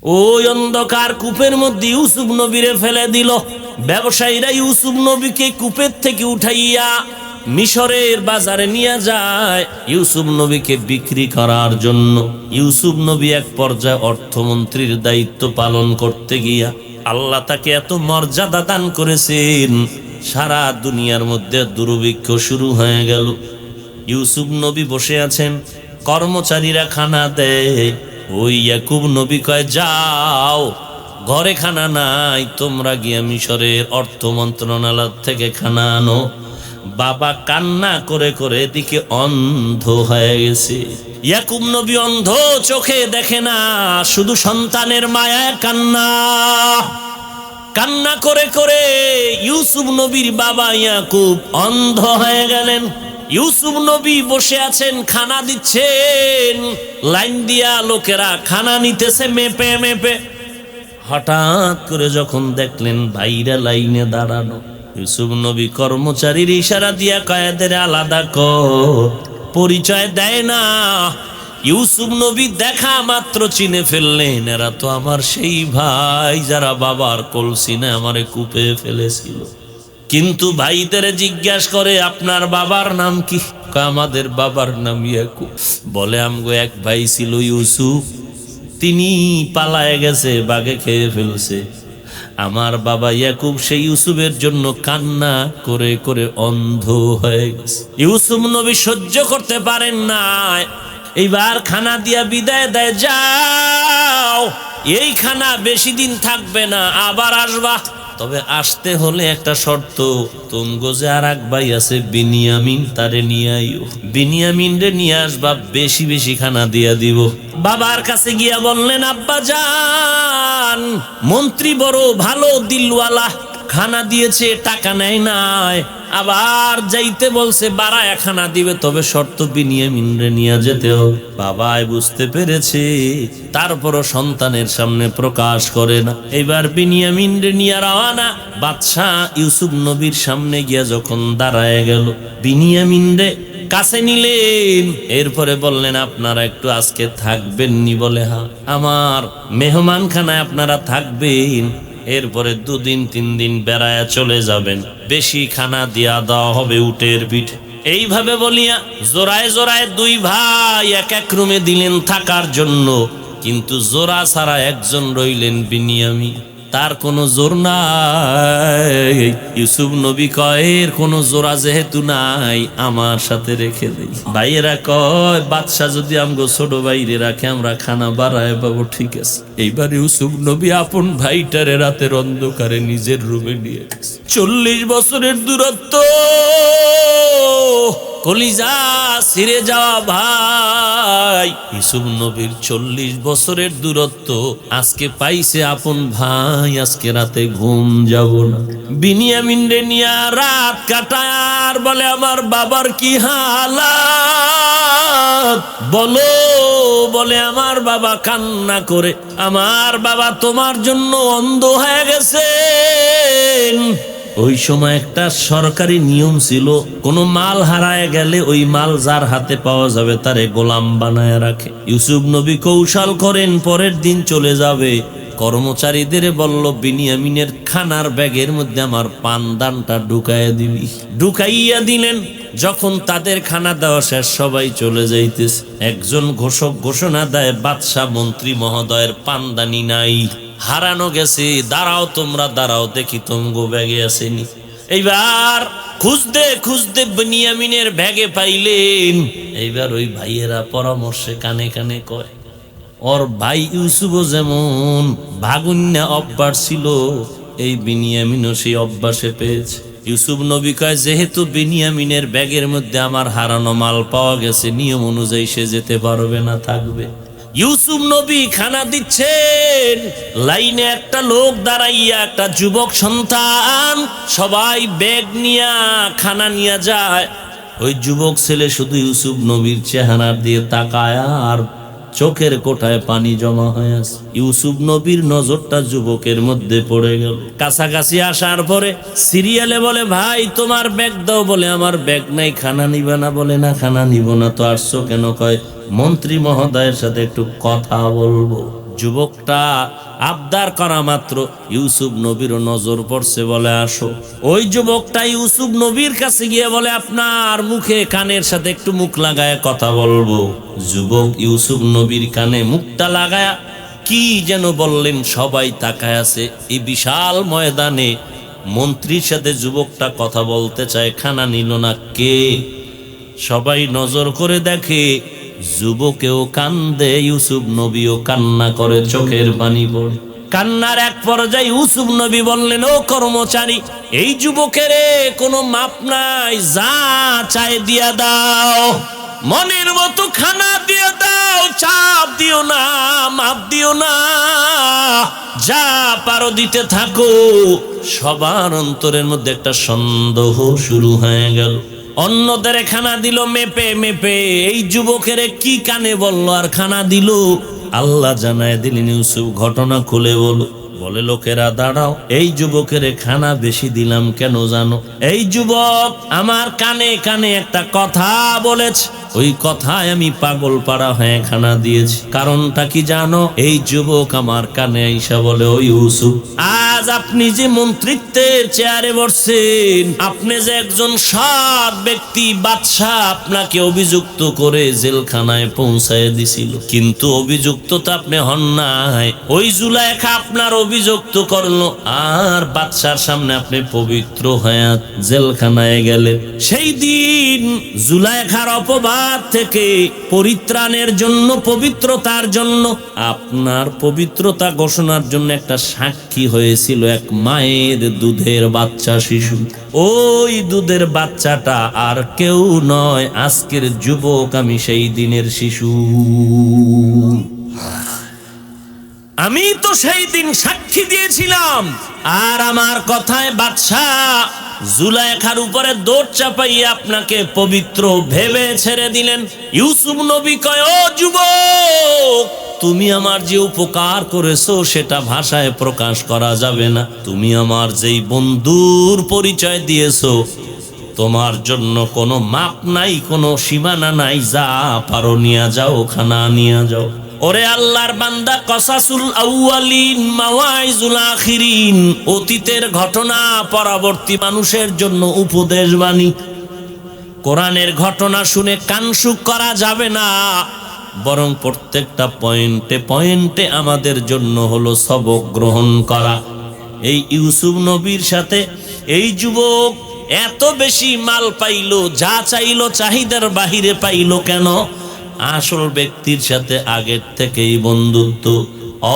ওই অন্ধকার কূপের মধ্যে ইউসুফ নবীরে ফেলে দিল। ব্যবসায়ীরা ইউসুফ নবীকে কূপের থেকে উঠাইয়া মিশরের বাজারে নিয়ে যায় ইউসুফ নবীকে বিক্রি করার জন্য। ইউসুফ নবী এক পর্যায়ে অর্থমন্ত্রীর দায়িত্ব পালন করতে গিয়া আল্লাহ তাকে এত মর্যাদা দান করেছেন, সারা দুনিয়ার মধ্যে দুর্ভিক্ষ শুরু হয়ে গেল। ইউসুফ নবী বসে আছেন, কর্মচারীরা খানা দেয়। ওই ইয়াকুব নবী কয়, যাও, ঘরে খানা নাই, তোমরা গিয়া মিশরের অর্থ মন্ত্রণালয় থেকে খানা আনো। বাবা কান্না করে করে এদিকে অন্ধ হয়ে গেছে। ইয়াকুব নবী অন্ধ, চোখে দেখে না, শুধু সন্তানের মায়ায় কান্না। কান্না করে করে ইউসুফ নবীর বাবা ইয়াকুব অন্ধ হয়ে গেলেন। ইউসুফ নবী বসে আছেন, খানা দিচ্ছেন, লাইন দিয়া লোকেরা খানা নিতেছে মেপে মেপে। হঠাৎ করে যখন দেখলেন ভাইরা লাইনে দাঁড়ানো, ইউসুফ নবী কর্মচারীর ইশারা দিয়া কয়েদের আলাদা কর। পরিচয় দেয় না। ইউসুফ নবী দেখা মাত্র চিনে ফেললেন, এরা তো আমার সেই ভাই যারা বাবার কলসিনে আমারে কূপে ফেলেছিল। কিন্তু ভাইদের জিজ্ঞাসা করে, আপনার বাবার নাম কি? আমাদের বাবার নাম ইয়াকুব। বলে, আমগো এক ভাই ছিল ইউসুফ, তিনি পালায়ে গেছে, বাঘে খেয়ে ফেলছে। আমার বাবা ইয়াকুব সেই ইউসুফের জন্য কান্না করে করে অন্ধ হয়ে গেছে। ইউসুফ নবী সহ্য করতে পারেন না, এইবার খানা দিয়া বিদায় দেয়, যাও, এই খানা বেশি দিন থাকবে না, আবার আসবা। তবে আসতে হলে একটা শর্ত, তুমগো যে আর এক ভাই আছে বিনিয়ামিন, তারে নিয়ে আইও। বিনিয়ামিন রে নিয়ে আসবা, বেশি বেশি খানা দিয়া দিব। বাবার কাছে গিয়া বললেন, আব্বা জান, মন্ত্রী বড় ভালো দিলওয়ালা, খানা দিয়েছে, টাকা নেয় নাই, আবার যাইতে বলছে বাড়ায় খানা দিবে, তবে শর্ত বিনিয়ামিন রে নিয়ে যেতে হবে। বাবাই বুঝতে পেরেছে, তারপরও সন্তানের সামনে প্রকাশ করে না। এবার বিনিয়ামিন রে নিয়ে রওনা। বাদশা ইউসুফ নবীর সামনে গিয়া যখন দাঁড়ায় গেল, বিনিয়ামিন রে কাছে নিলেন, এরপরে বললেন, আপনারা একটু আজকে থাকবেন নি? বলে, হ্যাঁ, আমার মেহমান খানায় আপনারা থাকবেন, এরপরে 2 দিন 3 দিন বেড়ায়া চলে যাবেন, বেশি খানা দিয়া দেওয়া হবে উটের পিঠে। এইভাবে বলিয়া জোড়ায় জোড়ায় 2 ভাই এক এক রুমে দিলেন থাকার জন্য। কিন্তু জোড়া ছাড়া একজন রইলেন বিনিয়ামিন, তার কোনো জোর নাই। ইউসুফ নবী কয়, এর কোনো জোড়া যেহেতু নাই, আমার সাথে রেখে দেই। ভাইয়েরা কয়, বাদশা যদি আমগো ছোট বাইরে রাখে, আমরা খানা বাড়ায় পাবো, ঠিক আছে। এইবার ইউসুফ নবী আপন ভাইটারে রাতের অন্ধকারে নিজের রুমে নিয়ে গেছে। 40 বছরের দূরত্ব, কলিজা ছিঁড়ে যাওয়া ভাই। ইউসুফ নবীর 40 বছরের দূরত্ব, আজকে পাইছে আপন ভাই, আজকে রাতে ঘুম যাব না। বিনিয়ামিন রে নিয়া রাত কাটায়, আর বলে, আমার বাবার কি হালাত বলো। বলে, আমার বাবা কান্না করে, আমার বাবা তোমার জন্য অন্ধ হয়ে গেছে। ওই সময় একটা সরকারি নিয়ম ছিল, কোনো মাল হারায় গেলে ওই মাল যার হাতে পাওয়া যাবে তারে গোলাম বানায় রাখে। ইউসুফ নবী কৌশল করেন, পরের দিন চলে যাবে। কর্মচারীদের বলল, বিনিয়ামিনের খানার ব্যাগের মধ্যে আমার পানদানটা ঢুকাইয়া দিবি। ঢুকাইয়া দিলেন। যখন তাদের খানা দেওয়া শেষ, সবাই চলে যাইতেছে, একজন ঘোষক ঘোষণা দেয়, বাদশাহ মন্ত্রী মহোদয়ের পানদানি নাই, হারানো গেছে, দাঁড়াও, তোমরা দাঁড়াও, দেখি তোমগো ব্যাগে আসেনি। এইবার খুঁজতে খুঁজতে বিনিয়ামিনের ব্যাগে পাইলেন। এইবার ওই ভাইয়েরা পরামর্শে কানে কানে কয়, ওর ভাই ইউসুফও যেমন ভাগুন্যা অভ্যাস ছিল, এই বিনিয়ামিনও সেই অভ্যাসে পেয়েছে। ইউসুফ নবী কয়, যেহেতু বিনিয়ামিনের ব্যাগের মধ্যে আমার হারানো মাল পাওয়া গেছে, নিয়ম অনুযায়ী সে যেতে পারবে না, থাকবে। ইউসুফ নবী খানা দিচ্ছেন, লাইনে একটা লোক দাঁড়াইয়া, একটা যুবক সন্তান, সবাই ব্যাগ নিয়া খানা নিয়ে যায়। ওই যুবক ছেলে শুধু ইউসুফ নবীর চেহারার দিয়ে তাকায়, আর চোখের কোঠায় পানি জমা হয়ে আছে। ইউসুফ নবীর নজরটা যুবকের মধ্যে পড়ে গেল। কাছাকাছি আসার পরে সিরিয়ালে বলে, ভাই তোমার ব্যাগ দাও। বলে, আমার ব্যাগ নাই। খানা নিবে না? বলে, না, খানা নিব না। তো আসছো কেন? কয়, মন্ত্রী মহোদয়ের সাথে একটু কথা বলবো। যুবকটা আবদার করা মাত্র ইউসুফ নবীর নজর পড়ছে, বলে আসো। ওই যুবকটা ইউসুফ নবীর কাছে গিয়ে বলে আপনার মুখে কানের সাথে একটু মুখ লাগায় কথা বলবো। যুবক ইউসুফ নবীর কানে মুখটা লাগায়া কি যেন বললেন, সবাই তাকায় আছে। এই বিশাল ময়দানে মন্ত্রীর সাথে যুবকটা কথা বলতে চায়, খানা নিল না। কে? সবাই নজর করে দেখে যুবকেও কান্দে, ইউসুফ নবীও কান্না করে, চোখের পানি পড়ে। কান্নার এক পর্যায়ে ইউসুফ নবী বললেন, ও কর্মচারী, এই যুবকের কোনো মাপ নাই, যা চায় দিয়া দাও, মনের মতো খানা দিয়ে দাও, চাপ দিও না, মাপ দিও না, যা পারো দিতে থাকো। সবার অন্তরের মধ্যে একটা সন্দেহ শুরু হয়ে গেল। অন্যদের খানা দিল মেপে মেপে, এই যুবকের কি কানে বললো আর খানা দিল? আল্লাহ জানায় দিলেন, ইউসুফ ঘটনা খুলে বলো। বলে, লোকেরা দাঁড়াও, এই যুবকের খানা বেশি দিলাম কেন জানো? এই যুবক আমার কানে কানে একটা কথা বলেছে, ওই কথায় আমি পাগল পাড়া হয়ে খানা দিয়েছি। কারণটা কি জানো? এই যুবক আমার কানে আইসা বলে, ও ইউসুফ, আজ আপনি যে মন্ত্রিত্বের চেয়ারে বসছেন, আপনি যে একজন সৎ ব্যক্তি, বাদশাহ আপনাকে অভিযুক্ত করে জেলখানায় পৌঁছায় দিছিল, কিন্তু অভিযুক্ত তো আপনি হন নাই। ওই জুলাইখা আপনার অভিযুক্ত করলো, আর বাদশার সামনে আপনি পবিত্র হয়ে জেলখানায় গেলেন। সেই দিন জুলাইখার অপবাদ থেকে পরিত্রাণের জন্য, পবিত্রতার জন্য, আপনার পবিত্রতা ঘোষণার জন্য একটা সাক্ষী হয়েছিল এক মায়ের দুধের বাচ্চা শিশু। ওই দুধের বাচ্চাটা আর কেউ নয়, আজকের যুবক আমি, সেই দিনের শিশু। আমি তো সেই দিন সাক্ষী দিয়েছিলাম, আর আমার কথায় বাদশাহ জুলাইখার উপরে দৌড় চাপাইয়া আপনাকে পবিত্র ভেবে ছেড়ে দিলেন। ইউসুফ নবী কয়, ও যুবক, তুমি আমার যে উপকার করেছো সেটা ভাষায় প্রকাশ করা যাবে না। তুমি আমার যেই বন্ধুর পরিচয় দিয়েছো, তোমার জন্য কোনো মাপ নাই, কোনো সীমানা নাই, যা পারো নিয়ে যাও, খানা নিয়ে যাও। ওরে আল্লাহর বান্দা, কসাসুল আউয়ালিন মাওয়াইজুল আখিরিন, অতীতের ঘটনা পরবর্তী মানুষের জন্য উপদেশ বাণী। কোরআনের ঘটনা শুনে কানসুক করা যাবে না, বরং প্রত্যেকটা পয়েন্টে পয়েন্টে আমাদের জন্য হলো সবক গ্রহণ করা। এই ইউসুফ নবীর সাথে এই যুবক এত বেশি মাল পাইলো, যা চাইলো চাহিদার বাহিরে পাইলো কেন? আসল ব্যক্তির সাথে আগের থেকেই বন্ধুত্ব।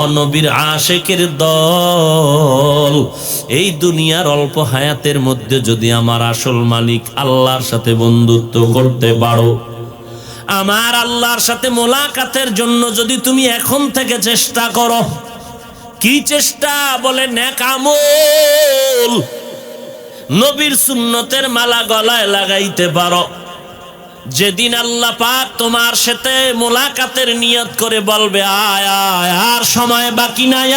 অনবীর আশেকের দল। এই দুনিয়ার অল্প হায়াতের মধ্যে যদি আমার আসল মালিক আল্লাহর সাথে বন্ধুত্ব করতে পারো, আমার আল্লাহর সাথে মোলাকাতের জন্য যদি তুমি এখন থেকে চেষ্টা করো, কি চেষ্টা? বলে নেক আমল, নবীর সুন্নতের মালা গলায় লাগাইতে পারো। যেদিন আল্লাহ পাক তোমার সাথে মোলাকাতের নিয়ত করে বলবে, আয় আয়, আর সময় বাকি নাই,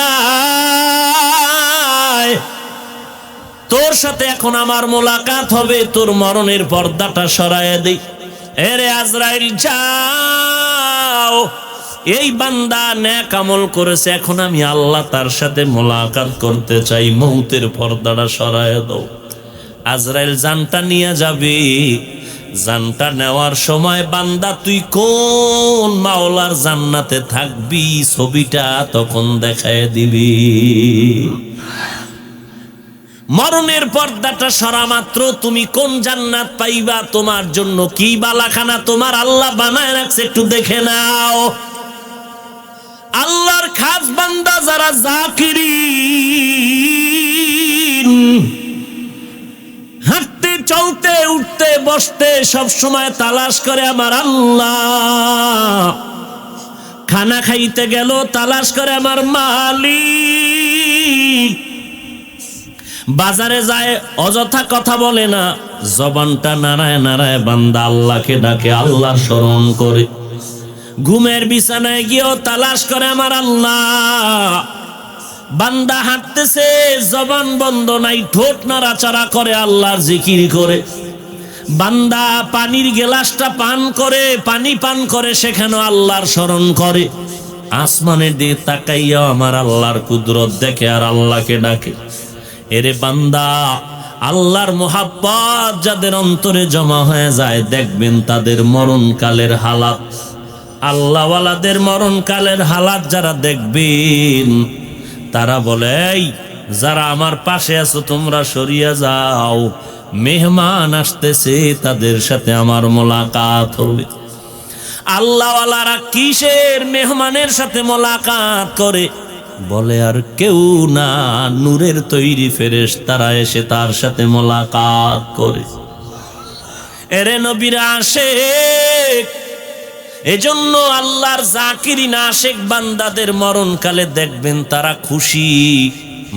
আয়, তোর সাথে এখন আমার মোলাকাত হবে, তোর মরণের পর্দাটা সরাইয়া দেই। এরে আজরাইল যাও, এই বান্দা নেক আমল করেছে, এখন আমি আল্লাহ তার সাথে মোলাকাত করতে চাই, মৌতের পর্দাটা সরাইয়া দাও। আজরাইল জানটা নিয়ে যাবে। জানটা নেওয়ার সময় বান্দা তুই কোন মাওলার জান্নাতে থাকবি, ছবিটা তখন দেখায় দিবি। মরণের পর্দাটা সরা মাত্র তুমি কোন জান্নাত পাইবা, তোমার জন্য কি বালাখানা তোমার আল্লাহ বানায় রাখছে, একটু দেখে নাও। আল্লাহর খাস বান্দা যারা জাকিরিন, হাঁটতে চলতে উঠতে বসতে সব সময় তালাশ করে আমার আল্লাহ। খানা খাইতে গেল তালাশ করে আমার মালিক। বাজারে যায় অযথা কথা বলে না, জবানটা নাড়ায় নাড়ায় বান্দা আল্লাহকে ডাকে, আল্লাহ স্মরণ করে। ঘুমের বিছানায় গিয়েও তালাশ করে আমার আল্লাহ। বান্দা হাঁটতেছে, জবান বন্ধ নাই, ঠোঁট নাড়াচাড়া করে, আল্লাহর জিকির করে। বান্দা পানির গ্লাসটা পান করে, পানি পান করে, সেখানেও আল্লাহর স্মরণ করে। আসমানের দিকে তাকাইয়া আমার আল্লাহর কুদরত দেখে আর আল্লাহকে ডাকে। এরে বান্দা, আল্লাহর মোহাব্বত যাদের অন্তরে জমা হয়ে যায়, দেখবেন তাদের মরণকালের হালাত, আল্লাহওয়ালাদের মরণকালের হালাত যারা দেখবেন, তারা বলে, এই যারা আমার পাশে আছো তোমরা সরিয়া যাও, মেহমান আসতেছে, তাদের সাথে আমার মোলাকাত হবে। আল্লাহওয়ালারা কিসের মেহমানের সাথে মোলাকাত করে? বলে আর কেউ না, নূরের তৈরি ফেরেশতারা এসে তার সাথে মোলাকাত করে। এরে নবীর আশিক, এজন্য আল্লাহর জাকিরিন আশিক বান্দাদের মরণকালে দেখবেন তারা খুশি,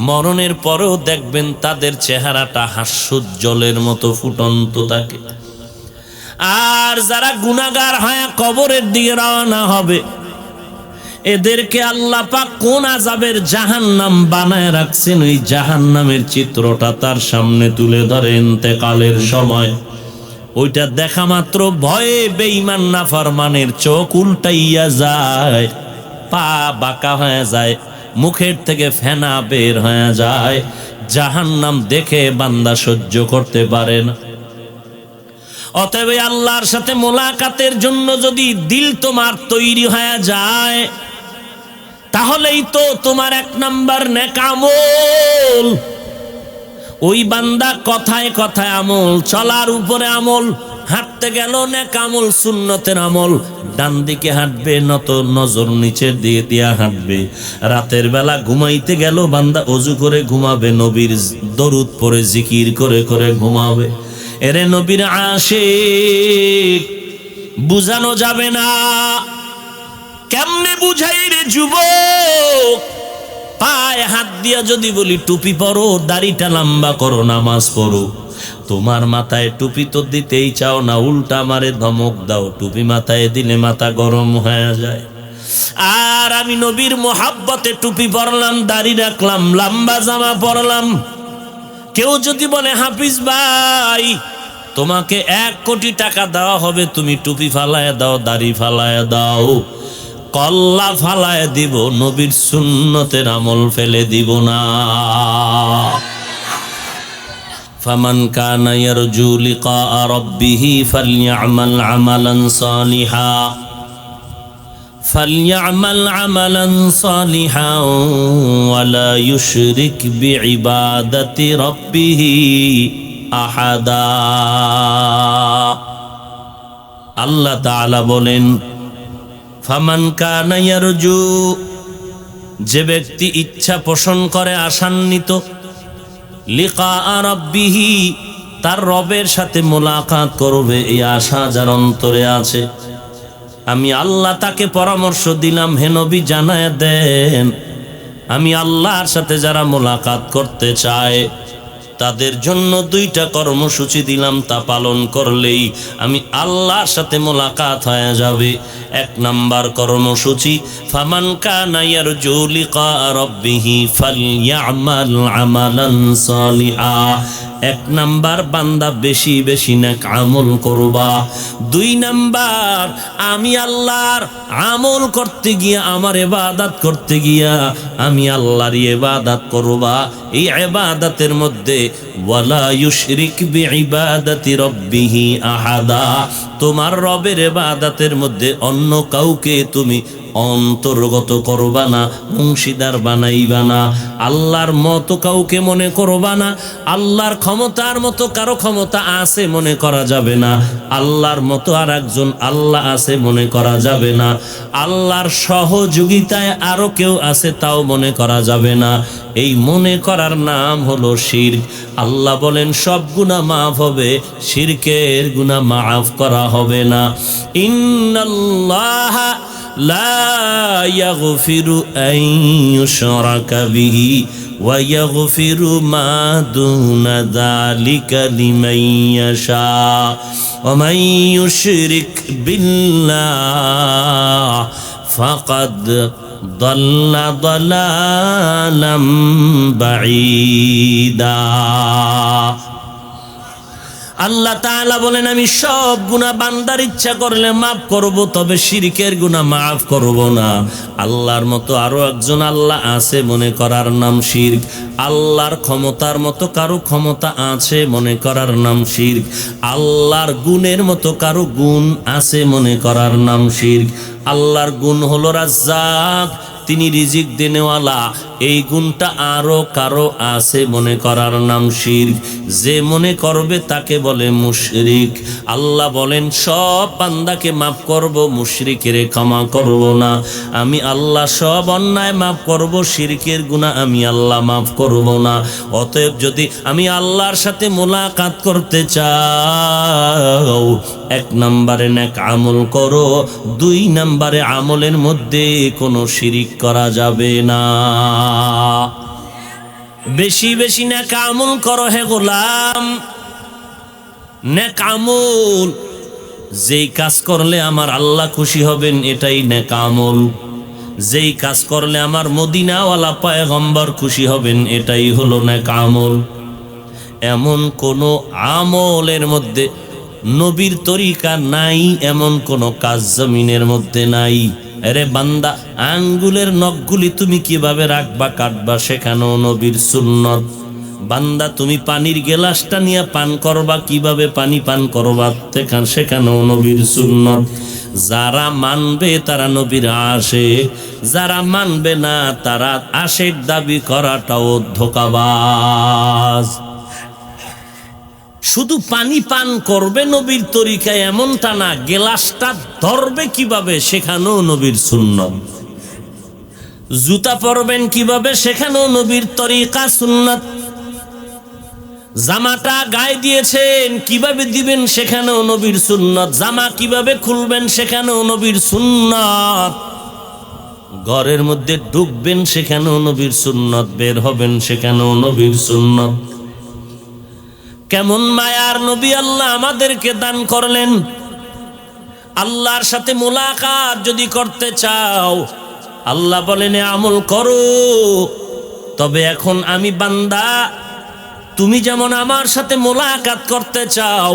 মরণের পরেও দেখবেন তাদের চেহারাটা হাস্যোজ্জ্বলের মতো ফুটন্ত থাকে। আর যারা গুনাহগার হয়ে কবরের দিকে রওনা হবে, এদেরকে আল্লাহ পাক কোন আযাবের জাহান্নাম বানায় রাখছেন, ওই জাহান্নামের চিত্রটা তার সামনে তুলে ধরে ইন্তেকালের সময়। ওইটা দেখা মাত্র ভয়ে বেঈমান নাফরমানের চোখ উল্টাইয়া যায়, পা বাঁকা হয়ে যায়, মুখের থেকে ফেনা বের হয়ে যায়। জাহান্নাম দেখে বান্দা সহ্য করতে পারে না। অতএব আল্লাহর সাথে মোলাকাতের জন্য যদি দিল তোমার তৈরি হয়ে যায়, তাহলেই তো তোমার 1 নাম্বার নেক আমল। ওই বান্দা কথায় কথায় আমল, চলার উপরে আমল, হাঁটতে গেল নেক আমল, সুন্নতের আমল, ডান দিকে হাঁটবে নত নজর নিচের দিয়ে দিয়া হাঁটবে। রাতের বেলা ঘুমাইতে গেল বান্দা ওযু করে ঘুমাবে, নবীর দরুদ পড়ে জিকির করে করে ঘুমাবে। এরে নবীর আশিক, বুঝানো যাবে না। কেমনে বুঝাই রে যুবক? পায়ে হাত দিয়া যদি বলি টুপি পরো, দাড়িটা লম্বা করো, নামাজ পড়ো, তোমার মাথায় টুপি তো দিতেই চাও না, উল্টা আমারে ধমক দাও। টুপি মাথায় দিলে মাথা গরম হয়ে যায়। আর আমি নবীর মোহাব্বতে টুপি পরলাম, দাড়ি রাখলাম, লম্বা জামা পরলাম। কেউ যদি বলে হাফিজ ভাই তোমাকে 1 কোটি টাকা দেওয়া হবে, তুমি টুপি ফালায় দাও, দাড়ি ফালায় দাও, কল্লা ফালায় দিব, নবীর সুন্নতের আমল ফেলে দিব না। ফামান কানা ইয়ারজু লিকা রাব্বিহি ফালইআমাল আমালান সালিহা فليعمل عملا صالحا ولا يشرك بعبادة ربه أحدا। আল্লাহ তাআলা বলেন, ফামান কানা ইয়ারজু, যে ব্যক্তি ইচ্ছা পোষণ করে, আশান্বিত, লিকা রাব্বিহি, তার রবের সাথে মোলাকাত করবে, এই আশা যার অন্তরে আছে, আমি আল্লাহ তাকে পরামর্শ দিলাম, হে নবী জানায় দেন, আমি আল্লাহর সাথে যারা মোলাকাত করতে চায় তাদের জন্য 2টা কর্মসূচি দিলাম, তা পালন করলেই আমি আল্লাহর সাথে মোলাকাত হয়ে যাবে। 1 নাম্বার কর্মসূচি, ফামান কানা ইয়ারজু লিকা রাব্বিহি ফালইআমাল আমালান সালিহা। 1 নাম্বার, বান্দা বেশি বেশি নেক আমল করবা। 2 নাম্বার, আমি আল্লাহর আমল করতে গিয়া, আমার ইবাদত করতে গিয়া আমি আল্লাহর ইবাদত করবা। এই ইবাদতের মধ্যে ওয়ালা ইউশরিক বিইবাদাতি রাব্বিহি আহাদা, তোমার রবের ইবাদতের মধ্যে অন্য কাউকে তুমি অন্তর্গত করবা না, অংশীদার বানাইবা না। আল্লাহর মতো কাউকে মনে করবা না, আল্লাহর ক্ষমতার মতো কারো ক্ষমতা আছে মনে করা যাবে না, আল্লাহর মতো আর একজন আল্লাহ আছে মনে করা যাবে না, আল্লাহর সহযোগিতায় আরো কেউ আছে তাও মনে করা যাবে না। এই মনে করার নাম হলো শিরক। আল্লাহ বলেন সব গুনাহ মাফ হবে, শিরকের গুনাহ মাফ করা হবে না। ইন্নাল্লাহা লা ইয়াগফিরু আন ইউশরাকা বিহি ওয়া ইয়াগফিরু মা দুনা যালিকা লিমান ইয়াশা ওয়া মান ইউশরিক বিল্লাহ ফাকাদ দাল্লা দালালাম বাঈদা। আল্লাহ তাআলা বলেন আমি সব গুনাহ বান্দার ইচ্ছা করলে মাফ করব, তবে শিরকের গুনাহ মাফ করব না। আল্লাহর মতো আরো একজন আল্লাহ আছে মনে করার নাম শিরক। আল্লাহর ক্ষমতার মতো কারো ক্ষমতা আছে মনে করার নাম শিরক। আল্লাহর গুণের মতো কারো গুণ আছে মনে করার নাম শিরক। আল্লাহর গুণ হলো রাজ্জাক, তিনি রিজিক দেনেওয়ালা, এই গুণটা আরো কারো আছে মনে করার নাম শিরক। যে মনে করবে তাকে বলে মুশরিক। আল্লাহ বলেন সব বান্দাকে মাফ করব, মুশরিকের ক্ষমা করব না। আমি আল্লাহ সব অন্যায় মাফ করব, শিরকের গুনাহ আমি আল্লাহ মাফ করব না। অতএব যদি আমি আল্লাহর সাথে মোলাকাত করতে চাও, 1 নম্বরে নেক আমল করো, 2 নম্বরে আমলের মধ্যে কোনো শিরিক করা যাবে না। বেশি বেশি নেক আমল করো হে গোলাম। নেক আমল, যেই কাজ করলে আমার আল্লাহ খুশি হবেন এটাই নেক আমল। যেই কাজ করলে আমার মদিনাওয়ালা পয়গম্বর খুশি হবেন এটাই হলো নেক আমল। এমন কোনো আমলের মধ্যে নবীর তরিকা নাই, এমন কোনো কাজ জমিনের মধ্যে নাই। আরে বান্দা, আঙ্গুলের নখগুলি তুমি কিভাবে রাখবা কাটবা সেখানেও নবীর সুন্নত। বান্দা, তুমি পানির গেলাসটা নিয়ে পান করবা, কিভাবে পানি পান করবা সেখানেও নবীর সুন্নত। যারা মানবে তারা নবীর আশিক, যারা মানবে না তারা আশিক দাবি করাটাও ধোঁকাবাজ। শুধু পানি পান করবে নবীর তরিকায় এমনটা না, গেলাসটা ধরবে কিভাবে সেখানেও নবীর সুন্নত। জুতা পরবেন কিভাবে সেখানেও নবীর তরিকা সুন্নত। জামাটা গায়ে দিয়েছেন কিভাবে দিবেন সেখানেও নবীর সুন্নত। জামা কিভাবে খুলবেন সেখানেও নবীর সুন্নত। ঘরের মধ্যে ঢুকবেন সেখানেও নবীর সুন্নত, বের হবেন সেখানেও নবীর সুন্নত। কেমন মায়ার নবী আল্লাহ আমাদেরকে দান করলেন। আল্লাহর সাথে মোলাকাত যদি করতে চাও, আল্লাহ বলেন আমল করো। তবে এখন আমি বান্দা, তুমি যেমন আমার সাথে মোলাকাত করতে চাও,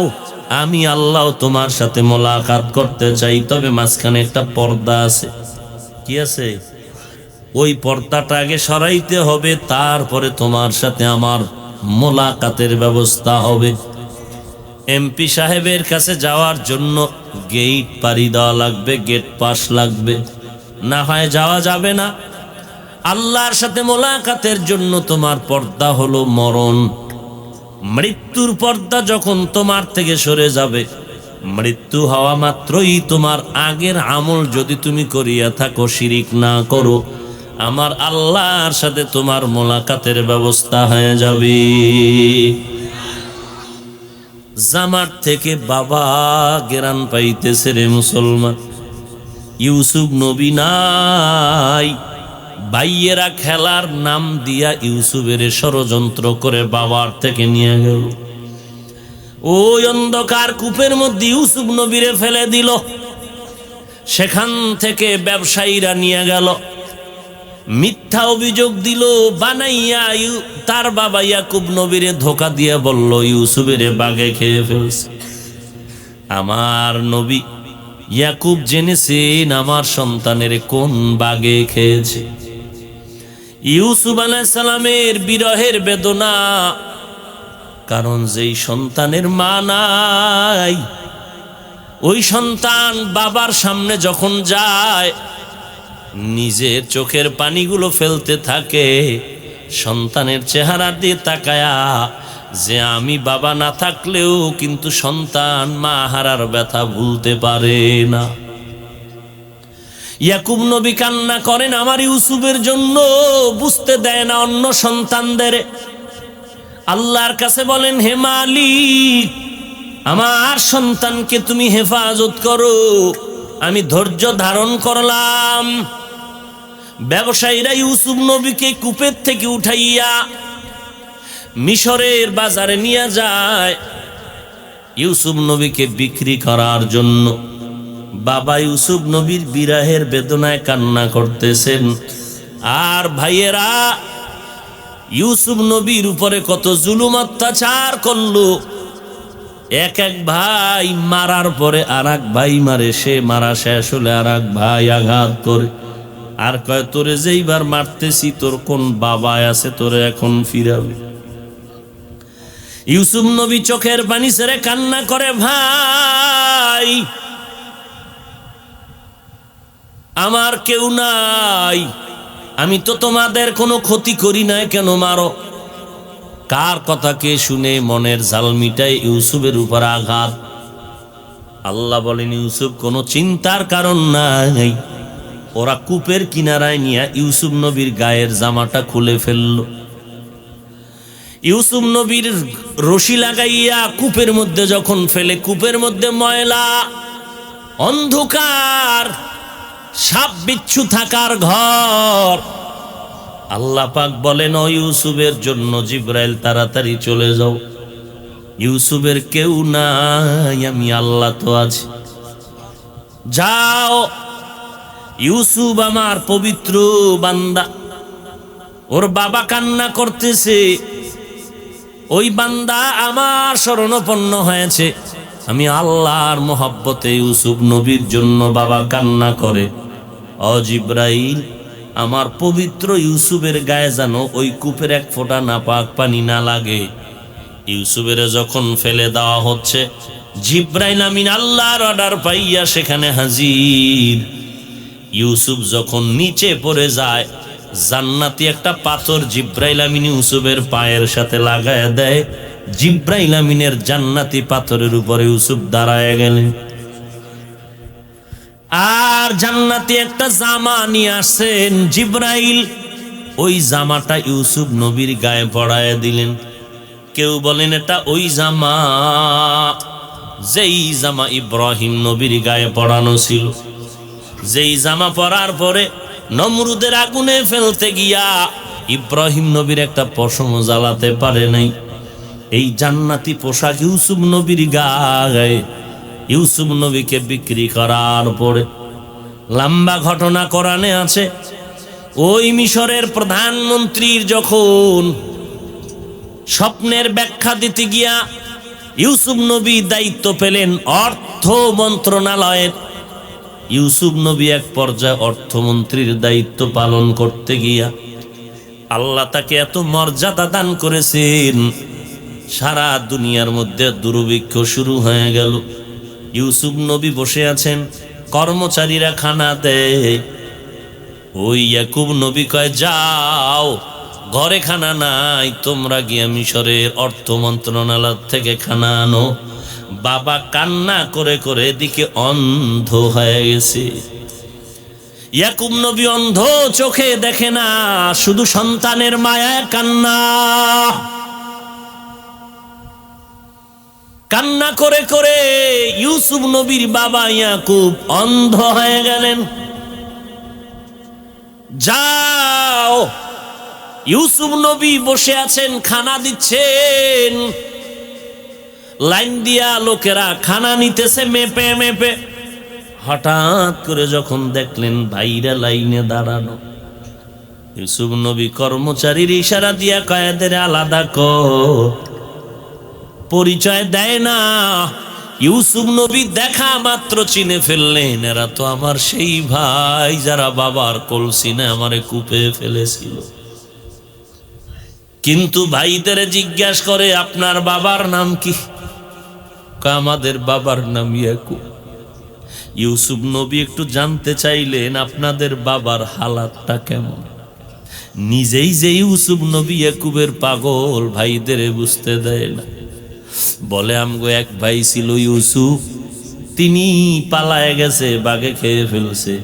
আমি আল্লাহ তোমার সাথে মোলাকাত করতে চাই। তবে মাঝখানে একটা পর্দা আছে। কি আছে? ওই পর্দাটা আগে সরাইতে হবে, তারপরে তোমার সাথে আমার মোলাকাতের ব্যবস্থা হবে। এমপি সাহেবের কাছে যাওয়ার জন্য গেট পাড়ি দেওয়া লাগবে, গেট পাস লাগবে, না হয় যাওয়া যাবে না। আল্লাহর সাথে মোলাকাতের জন্য তোমার পর্দা হলো মরণ। মৃত্যুর পর্দা যখন তোমার থেকে সরে যাবে, মৃত্যু হওয়া মাত্রই তোমার আগের আমল যদি তুমি করিয়া থাকো, শিরিক না করো, আমার আল্লাহর সাথে তোমার মোলাকাতের ব্যবস্থা হয়ে যাবে। জামার থেকে বাবা গেরান পাইতেছে রে মুসলমান। ইউসুফ নবী নাই, ভাইয়েরা খেলার নাম দিয়া ইউসুফের ষড়যন্ত্র করে বাবার থেকে নিয়ে গেল। ওই অন্ধকার কূপের মধ্যে ইউসুফ নবীরে ফেলে দিল। সেখান থেকে ব্যবসায়ীরা নিয়ে গেল, মিথ্যা অভিযোগ দিল বানাইয়া। তার বাবা ইয়াকুব নবীরে ধোকা দিয়ে বলল ইউসুফের বাঘে খেয়ে ফেলছে। আমার নবী ইয়াকুব জেনেছেন আমার সন্তানের কোন বাঘে খেয়েছে। ইউসুফ আলাইহিস সালামের বিরহের বেদনা, কারণ যেই সন্তানের মা নাই, ওই সন্তান বাবার সামনে যখন যায় নিজের চোখের পানিগুলো ফেলতে থাকে। সন্তানের চেহারা দিয়ে তাকায়া যে আমি বাবা না থাকলেও কিন্তু সন্তান মা হারার ব্যথা ভুলতে পারে না। ইয়াকুব নবী কান্না করেন আমার ইউসুফের জন্য, বুঝতে দেয় না অন্য সন্তানদের। আল্লাহর কাছে বলেন হে মালিক, আমার সন্তানকে তুমি হেফাজত করো। আমি ধৈর্য ধারণ করলাম। ব্যবসায়ীরা ইউসুফ নবীকে কূপের থেকে উঠাইয়া মিশরের বাজারে নিয়ে যায় ইউসুফ নবীকে বিক্রি করার জন্য। বাবা ইউসুফ নবীর বিরহের বেদনায় কান্না করতেছেন, আর ভাইয়েরা ইউসুফ নবীর উপরে কত জুলুম অত্যাচার করলো। এক এক ভাই মারার পরে আর এক ভাই মারে, সে মারা শেষ হলে আর এক ভাই আঘাত করে আর কয় তোরে যেইবার মারতেছি তোর কোন বাবা আছে তোরে এখন ফিরাবে। ইউসুফ নবী চোখের পানি ছেড়ে কান্না করে, ভাই আমার কেউ নাই, আমি তো তোমাদের কোনো ক্ষতি করি নাই, কেন মারো? কার কথা কে শুনে মনের জাল মিটায় ইউসুফের উপর আঘাত। আল্লাহ বলেন ইউসুফ কোনো চিন্তার কারণ নাই। ওরা কূপের কিনারায় নিয়ে ইউসুফ নবীর গায়ের জামাটা খুলে ফেলল। ইউসুফ নবীর রশি লাগাইয়া কূপের মধ্যে যখন ফেলে, কূপের মধ্যে ময়লা, অন্ধকার, সাপ বিচ্ছু থাকার ঘর। আল্লাহ পাক বলেন ও ইউসুফের জন্য জিবরাইল তাড়াতাড়ি চলে যাও, ইউসুফের কেউ নাই, আমি আল্লাহ তো আছি, যাও। ইউসুফ আমার পবিত্র বান্দা, ওর বাবা কান্না করতেছে, ওই বান্দা আমার শরণাপন্ন হয়েছে, আমি আল্লাহর মহব্বতে ইউসুফ নবীর জন্য বাবা কান্না করে। ও জিবরাইল, আমার পবিত্র ইউসুফের গায়ে যেন ওই কূপের এক ফোঁটা নাপাক পানি না লাগে। ইউসুফের যখন ফেলে দেওয়া হচ্ছে, জিবরাইল আমিন আল্লাহর অর্ডার পাইয়া সেখানে হাজির। ইউসুফ যখন নিচে পড়ে যায়, জান্নাতি একটা পাথর জিবরাইল আমিন ইউসুফের পায়ের সাথে লাগায় দেয়। জিবরাইল আমিনের জান্নাতি পাথরের উপরে ইউসুফ দাঁড়ায় গেলেন। আর জান্নাতি একটা জামা নিয়ে আসেন জিবরাইল, ওই জামাটা ইউসুফ নবীর গায়ে পরায় দিলেন। কেউ বলেন এটা ওই জামা যেই জামা ইব্রাহিম নবীর গায়ে পরানো ছিল, যেই জামা পরার পরে নমরুদের আগুনে ফেলতে গিয়া ইব্রাহিম নবীর একটা পশম জ্বালাতে পারে নাই। এই জান্নাতি পোশাক ইউসুফ নবীর গায়ে, ইউসুফ নবীকে বিক্রি করার পরে লম্বা ঘটনা কোরআনে আছে। ওই মিশরের প্রধানমন্ত্রীর যখন স্বপ্নের ব্যাখ্যা দিতে গিয়া ইউসুফ নবী দায়িত্ব পেলেন অর্থ মন্ত্রণালয়ের, ইউসুফ নবী এক পর্যায়ে অর্থমন্ত্রীর দায়িত্ব পালন করতে গিয়া আল্লাহ তাকে এত মর্যাদা দান করেছেন, সারা দুনিয়ার মধ্যে দুর্ভিক্ষ শুরু হয়ে গেল। ইউসুফ নবী বসে আছেন, কর্মচারীরা খানা দেয়। ওই ইয়াকুব নবী কয় যাও, ঘরে খানা নাই, তোমরা গিয়া মিশরের অর্থ মন্ত্রণালয় থেকে খানা আনো। বাবা কান্না করে করে এদিকে অন্ধ হয়ে গেছে। ইয়াকুব নবী অন্ধ, চোখে দেখে না, শুধু সন্তানের মায়ায় কান্না। কান্না করে করে ইউসুফ নবীর বাবা ইয়াকুব অন্ধ হয়ে গেলেন। যাও, ইউসুফ নবী বসে আছেন, খানা দিচ্ছেন, লাইন দিয়া লোকেরা খানা নিতেছে মেপে মেপে। হঠাৎ করে যখন দেখলেন ভাইরা লাইনে দাঁড়ানো, ইউসুফ নবী কর্মচারীর ইশারা দিয়া কয়েদের আলাদা কর। পরিচয় দেয় না। ইউসুফ নবী দেখা মাত্র চিনে ফেললেন, এরা তো আমার সেই ভাই যারা বাবার কলসিনে আমারে কূপে ফেলেছিল। কিন্তু ভাইদের জিজ্ঞাসা করে আপনার বাবার নাম কি? আমাদের বাবার নাম ইয়াকুব। ইউসুফ নবী একটু জানতে চাইলেন আপনাদের বাবার হালাতটা কেমন। নিজেই যে ইউসুফ নবী ইয়াকুবের পাগল, ভাইদের বুঝতে দেয় না। বলে আমগো এক ভাই ছিল ইউসুফ, তিনি পালায় গেছে, বাঘে খেয়ে ফেলছে।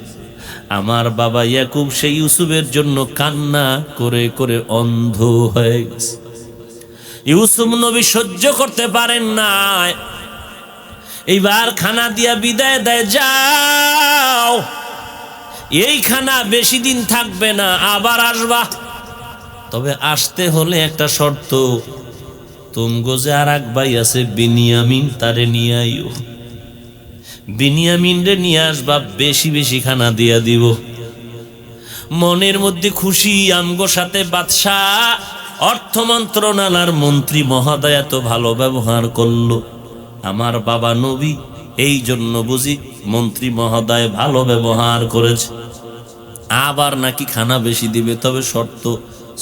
আমার বাবা ইয়াকুব সেই ইউসুফের জন্য কান্না করে করে অন্ধ হয়ে গেছে। ইউসুফ নবী সহ্য করতে পারেন না, এইবার খানা দিয়া বিদায় দেয়, যাও, এই খানা বেশি দিন থাকবে না, আবার আসবা। তবে আসতে হলে একটা শর্ত, তুমগো যে আর এক ভাই আছে বিনিয়ামিন, তারে নিয়ে আইও। বিনিয়ামিন রে নিয়ে আসবা, বেশি বেশি খানা দিয়া দিব। মনের মধ্যে খুশি, আমগো সাথে বাদশাহ অর্থ মন্ত্রণালয়ের মন্ত্রী মহোদয় এত ভালো ব্যবহার করলো, আমার বাবা নবী, এই জন্য বুঝি মন্ত্রী মহোদয় ভালো ব্যবহার করেছে। আবার নাকি খানা বেশি দিবে, তবে শর্ত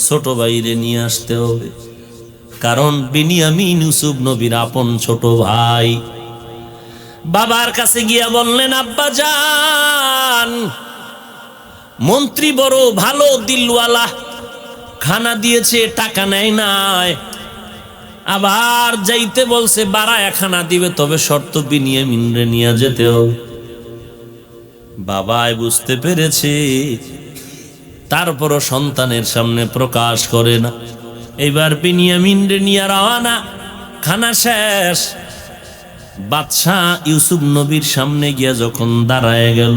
ছোট ভাইরে নিয়ে আসতে হবে, কারণ বিনিয়ামিন ইউসুফ নবীর আপন ছোট ভাই। বাবার কাছে গিয়া বললেন, আব্বা জান, মন্ত্রী বড় ভালো দিলওয়ালা, খানা দিয়েছে, টাকা নেয় নাই, আবার যাইতে বলছে বাড়ায় খানা দিবে, তবে শর্ত বিনিয়ামিনরে নিয়ে যেতে হবে। বাবাই বুঝতে পেরেছে, তারপরও সন্তানের সামনে প্রকাশ করে না। এবার বিনিয়ামিনরে নিয়ে রওনা, খানা শেষ। বাদশাহ ইউসুফ নবীর সামনে গিয়া যখন দাঁড়ায় গেল,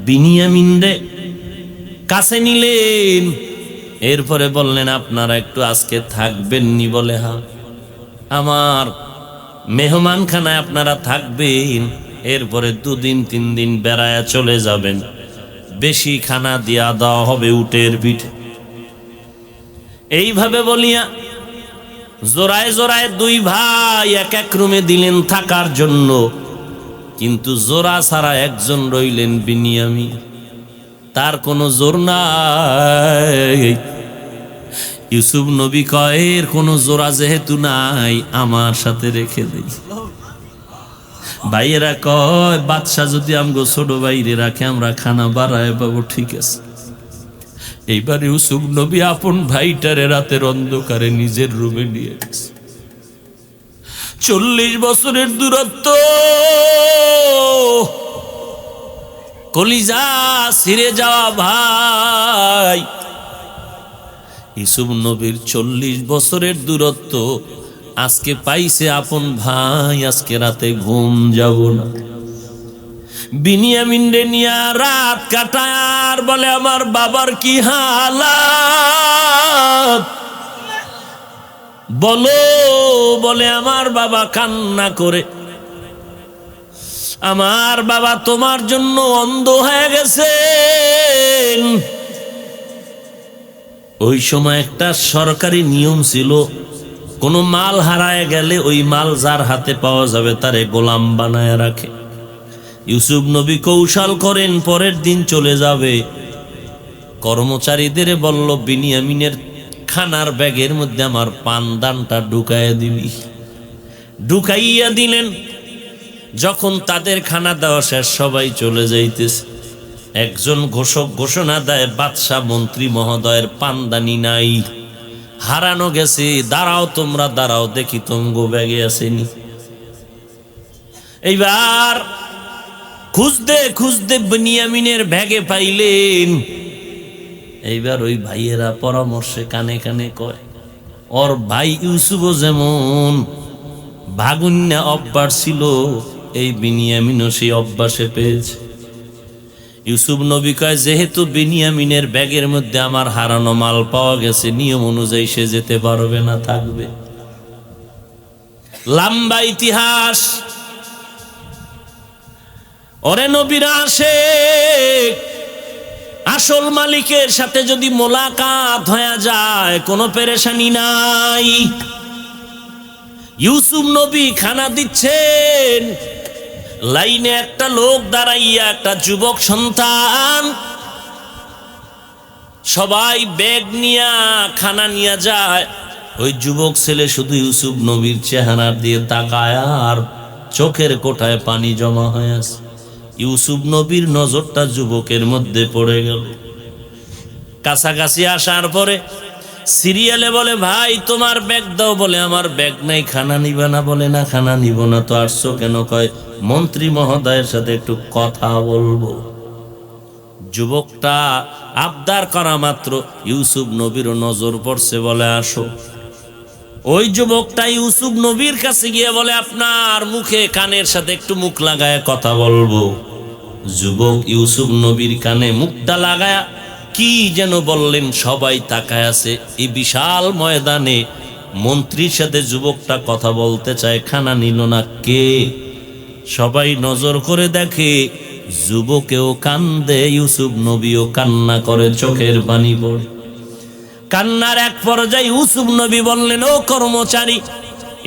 বিনিয়ামিনরে কাছে নিলেন, এরপরে বললেন, আপনারা একটু আজকে থাকবেন নি? বলে, হ্যাঁ, আমার মেহমানখানায় আপনারা থাকবেন, এরপরে 2 দিন 3 দিন বেড়ায়া চলে যাবেন, বেশি খানা দিয়া দেওয়া হবে উটের পিঠে। এইভাবে বলিয়া জোড়ায় জোড়ায় 2 ভাই এক এক রুমে দিলেন থাকার জন্য, কিন্তু জোড়া ছাড়া একজন রইলেন বিনিয়ামিন, তার কোনো জোর নাই। ইউসুফ নবী কয়, এর কোনো জোড়া যেহেতু নাই, আমার সাথে রেখে দেই। ভাইয়েরা কয়, বাদশা যদি আমগো ছোট বাইরে রাখে, আমরা খানা বাড়ায় পাবো, ঠিক আছে। এইবার ইউসুফ নবী আপন ভাইটারে রাতের অন্ধকারে নিজের রুমে নিয়ে গেছে। 40 বছরের দূরত্ব, কলিজা ছিঁড়ে যাওয়া ভাই। ইউসুফ নবীর 40 বছরের দূরত্ব, আজকে পাইছে আপন ভাই, আজকে রাতে ঘুম যাব না। বিনিয়ামিন রে নিয়া রাত কাটায়, আর বলে, আমার বাবার কি হালাত বলো। বলে, আমার বাবা কান্না করে, আমার বাবা তোমার জন্য অন্ধ হয়ে গেছেন। ওই সময় একটা সরকারি নিয়ম ছিল, কোনো মাল হারায় গেলে ওই মাল যার হাতে পাওয়া যাবে তারে গোলাম বানায় রাখে। ইউসুফ নবী কৌশল করেন, পরের দিন চলে যাবে। কর্মচারীদের বলল, বিনিয়ামিনের খানার ব্যাগের মধ্যে আমার পানদানটা ঢুকাইয়া দিবি। ঢুকাইয়া দিলেন। যখন তাদের খানা দেওয়া শেষ, সবাই চলে যাইতেছে, একজন ঘোষক ঘোষণা দেয়, বাদশাহ মন্ত্রী মহোদয়ের পানদানি নাই, হারানো গেছে, দাঁড়াও তোমরা, দাঁড়াও দেখি তঙ্গো ব্যাগে আসেনি। এইবার খুঁজতে খুঁজতে বিনিয়ামিনের ব্যাগে পাইলেন। এইবার ওই ভাইয়েরা পরামর্শে কানে কানে কয়, ওর ভাই ইউসুফও যেমন ভাগুন্যা অভ্যাস ছিল, এই বিনিয়ামিনও সেই অভ্যাসে পেয়েছে। ইউসুফ নবী কয়, যেহেতু বিনিয়ামিনের ব্যাগের মধ্যে আমার হারানো মাল পাওয়া গেছে, নিয়ম অনুযায়ী সে যেতে পারবে না, থাকবে। লম্বা ইতিহাস। ওরে নবীরা আসে, আসল মালিকের সাথে যদি মোলাকাত হয়ে যায়, কোনো পেরেশানি নাই। ইউসুফ নবী খানা দিচ্ছেন, লাইনে একটা লোক দাঁড়াইয়া, একটা যুবক সন্তান, সবাই ব্যাগ নিয়া খানা নিয়ে যায়। ওই যুবক ছেলে শুধু ইউসুফ নবীর চেহারার দিয়ে তাকায়, আর চোখের কোঠায় পানি জমা হয়ে আছে। ইউসুফ নবীর নজরটা যুবকের মধ্যে পড়ে গেল। কাছাকাছি আসার পরে সিরিয়ালে বলে, ভাই তোমার ব্যাগ দাও। বলে, আমার ব্যাগ নাই। খানা নিবে না? বলে, না, খানা নিব না। তো আসছো কেন? কয়, মন্ত্রী মহোদয়ের সাথে একটু কথা বলবো। যুবকটা আবদার করা মাত্র ইউসুফ নবীর নজর পড়ছে, বলে, আসো। ওই যুবকটা ইউসুফ নবীর কাছে গিয়ে বলে, আপনার মুখে কানের সাথে একটু মুখ লাগায় কথা বলবো। যুবক ইউসুফ নবীর কানে মুখটা লাগায়া কি যেন বললেন, সবাই তাকায় আছে। এই বিশাল ময়দানে মন্ত্রীর সাথে যুবকটা কথা বলতে চায়, খানা নিল না। কে? সবাই নজর করে দেখে, যুবকেও কান্দে, ইউসুফ নবীও কান্না করে, চোখের পানি পড়ে। কান্নার এক পর্যায়ে ইউসুফ নবী বললেন, ও কর্মচারী,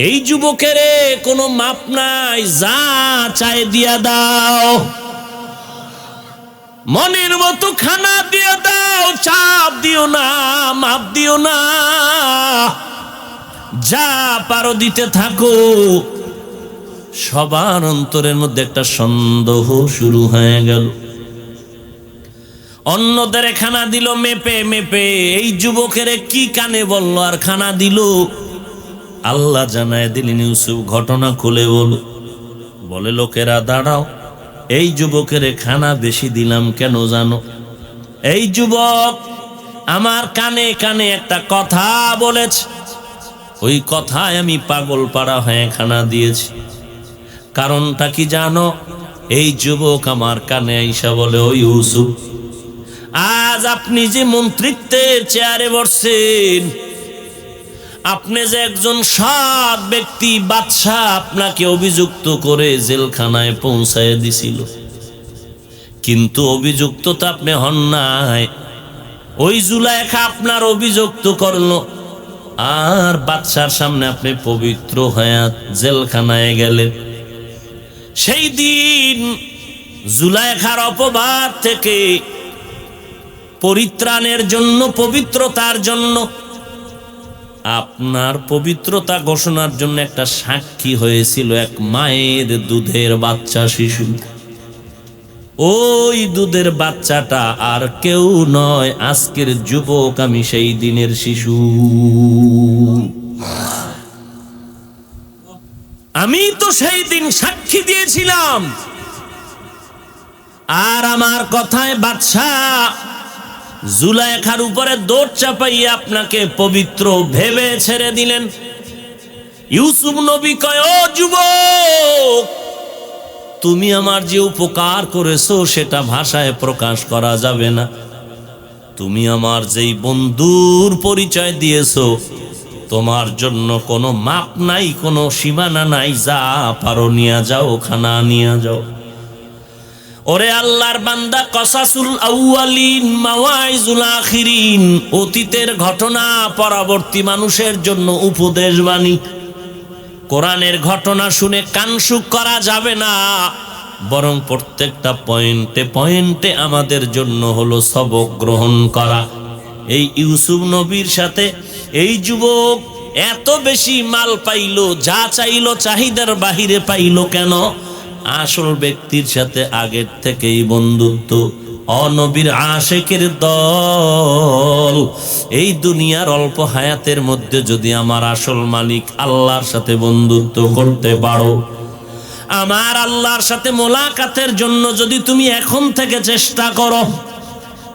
এই যুবকের কোনো মাপ নাই, যা চাই দিয়া দাও, মনের মতো খানা দিয়ে দাও, চাপ দিও না, মাপ দিও না, যা পারো দিতে থাকো। সবার অন্তরের মধ্যে একটা সন্দেহ শুরু হয়ে গেল। অন্যদের খানা দিল মেপে মেপে, এই যুবকের কি কানে বলল আর খানা দিল? আল্লাহ জানায় দিলেন ইউসুফ ঘটনা খুলে বলে লোকেরা দাঁড়াও, এই যুবকের খানা বেশি দিলাম কেন জানো? এই যুবক আমার কানে কানে একটা কথা বলেছে, ওই কথায় আমি পাগল পাড়া হয়ে খানা দিয়েছি। কারণটা কি জানো? এই যুবক আমার কানে আইসা বলে, ও ইউসুফ, আজ আপনি যে মন্ত্রিত্বের চেয়ারে বসছেন, আপনি যে একজন সৎ ব্যক্তি, বাদশা আপনাকে অভিযুক্ত করে জেলখানায় পৌঁছায় দিছিল, কিন্তু অভিযুক্ত তো আপনি হন নাই, ওই জুলাইখা আপনার অভিযুক্ত করলো, আর বাদশার সামনে আপনি পবিত্র হয়ে জেলখানায় গেলেন। সেই দিন জুলাইখার অপবাদ থেকে পরিত্রাণের জন্য, পবিত্রতার জন্য, আপনার পবিত্রতা ঘোষণার জন্য একটা সাক্ষী হয়েছিল এক মায়ের দুধের বাচ্চা শিশু। ওই দুধের বাচ্চাটা আর কেউ নয়, আজকের যুবক আমি, সেই দিনের শিশু। আমি তো সেই দিন সাক্ষী দিয়েছিলাম, আর আমার কথায় বাদশাহ জুলাইখার উপরে দৌড় চাপাইয়া আপনাকে পবিত্র ভেবে ছেড়ে দিলেন। ইউসুফ নবী কয়, ও যুবক, তুমি আমার যে উপকার করেছো সেটা ভাষায় প্রকাশ করা যাবে না। তুমি আমার যেই বন্ধুর পরিচয় দিয়েছো, তোমার জন্য কোনো মাপ নাই, কোনো সীমানা নাই, যা পারো নিয়ে যাও, খানা নিয়ে যাও। ওরে আল্লাহর বান্দা, কসাসুল আউয়ালিন মাওয়াইজুল আখিরিন, অতীতের ঘটনা পরবর্তী মানুষের জন্য উপদেশ বাণী। কোরআনের ঘটনা শুনে কানসুক করা যাবে না, বরং প্রত্যেকটা পয়েন্টে পয়েন্টে আমাদের জন্য হলো সবক গ্রহণ করা। এই ইউসুফ নবীর সাথে এই যুবক এত বেশি মাল পাইল, যা চাইলো চাহিদার বাহিরে পাইল কেন? আসল ব্যক্তির সাথে আগের থেকেই বন্ধুত্ব। অনবীর আশেকের দল। এই দুনিয়ার অল্প হায়াতের মধ্যে যদি আমার আসল মালিক আল্লাহর সাথে বন্ধুত্ব করতে পারো, আমার আল্লাহর সাথে মোলাকাতের জন্য যদি তুমি এখন থেকে চেষ্টা করো,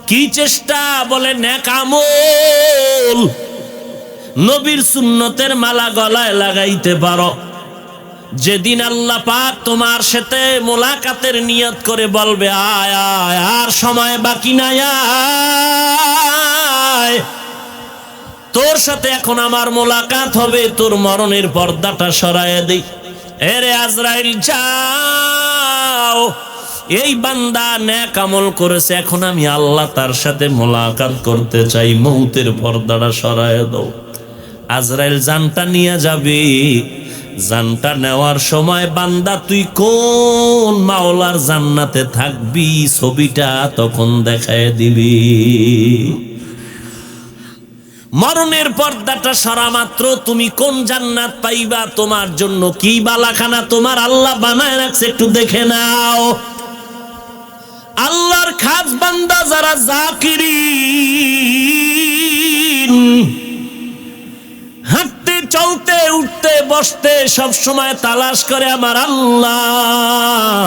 কি চেষ্টা? বলে নেক আমল, নবীর সুন্নতের মালা গলায় লাগাইতে পারো। যেদিন আল্লাহ পাক তোমার সাথে মোলাকাতের নিয়ত করে বলবে, আয় আয়, আর সময় বাকি নাই, আয়, তোর সাথে এখন আমার মোলাকাত হবে, তোর মরণের পর্দাটা সরায়ে দেই। এরে আজরাইল যাও, এই বান্দা নেক আমল করেছে, এখন আমি আল্লাহ তার সাথে মোলাকাত করতে চাই, মৌতের পর্দাটা সরায়ে দাও। আজরাইল জানটা নিয়ে যাবে। জানটা নেওয়ার সময় বান্দা তুই কোন মাওলার জান্নাতে থাকবি, ছবিটা তখন দেখায় দিবি। মরণের পর্দাটা সরা মাত্র তুমি কোন জান্নাত পাইবা, তোমার জন্য কি বালাখানা তোমার আল্লাহ বানায় রাখছে, একটু দেখে নাও। আল্লাহর খাস বান্দা যারা জাকিরিন, হাঁটতে চলতে উঠতে বসতে সব সময় তালাশ করে আমার আল্লাহ।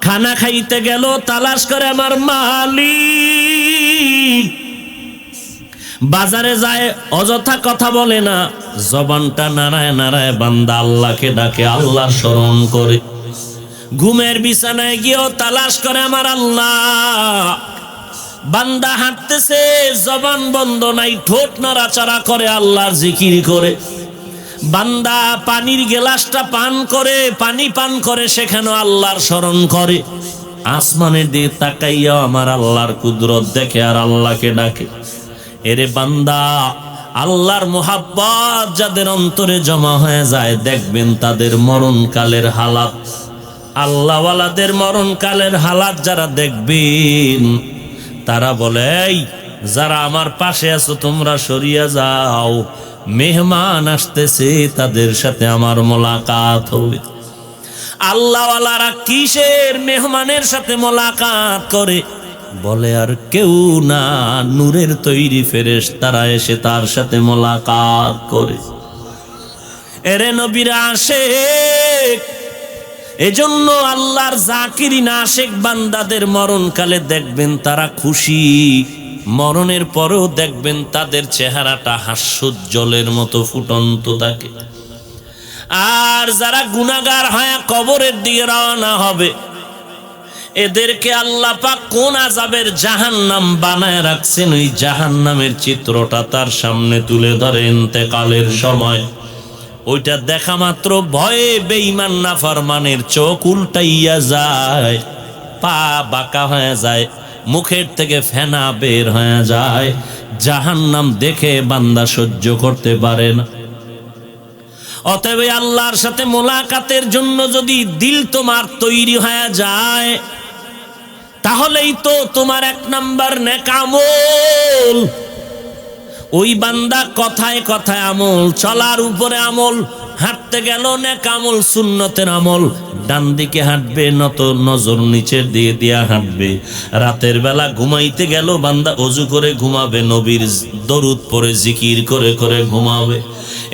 খানা খাইতে গেল তালাশ করে আমার মালিক। বাজারে যায় অযথা কথা বলে না, জবানটা নাড়ায় নাড়ায় বান্দা আল্লাহকে ডাকে, আল্লাহ স্মরণ করে। ঘুমের বিছানায় গিয়েও তালাশ করে আমার আল্লাহ। বান্দা হাঁটতেছে, জবান বন্ধ নাই, ঠোঁট নাড়াচাড়া করে আল্লাহর জিকির করে। বান্দা পানির গ্লাসটা পান করে, পানি পান করে, সেখানে আল্লাহর স্মরণ করে। আসমানের দিকে তাকাইয়া আমার আল্লাহর কুদরত দেখে আর আল্লাহকে ডাকে। এরে বান্দা, আল্লাহর মোহাব্বত যাদের অন্তরে জমা হয়ে যায়, দেখবেন তাদের মরণকালের হালাত, আল্লাহওয়ালাদের মরণকালের হালাত যারা দেখবেন, তারা বলে, এই যারা আমার পাশে আছো তোমরা সরিয়া যাও, মেহমান আসতেছে, তাদের সাথে আমার মোলাকাত হবে। আল্লাহওয়ালারা কিসের মেহমানের সাথে মোলাকাত করে? বলে আর কেউ না, নূরের তৈরি ফেরেশতারা এসে তার সাথে মোলাকাত করে। এরে নবীর আশিক, এজন্য আল্লাহর জাকিরিন আশিক বান্দাদের মরণকালে দেখবেন তারা খুশি, মরণের পরেও দেখবেন তাদের চেহারাটা হাস্যোজ্জ্বলের মতো ফুটন্ত থাকে। আর যারা গুনাহগার হয়ে কবরের দিকে রওনা হবে, এদেরকে আল্লাহ পাক কোন আযাবের জাহান্নাম বানায় রাখছেন, ওই জাহান্নামের চিত্রটা তার সামনে তুলে ধরে ইন্তেকালের সময়। ওইটা দেখা মাত্র ভয়ে বেঈমান নাফরমানের চোখ উল্টাইয়া যায়, পা বাঁকা হয়ে যায়, মুখের থেকে ফেনা বের হয়ে যায়। জাহান্নাম দেখে বান্দা সহ্য করতে পারে না। অতএব আল্লাহর সাথে মোলাকাতের জন্য যদি দিল তোমার তৈরি হয়ে যায়, তাহলেই তো তোমার 1 নাম্বার নেক আমল। ওই বান্দা কথায় কথায় আমল, চলার উপরে আমল, হাঁটতে গেল নেক আমল, সুন্নতের আমল, ডান দিকে হাঁটবে, নত নজর নিচের দিয়ে দিয়া হাঁটবে। রাতের বেলা ঘুমাইতে গেল বান্দা ওযু করে ঘুমাবে, নবীর দরুদ পড়ে জিকির করে করে ঘুমাবে।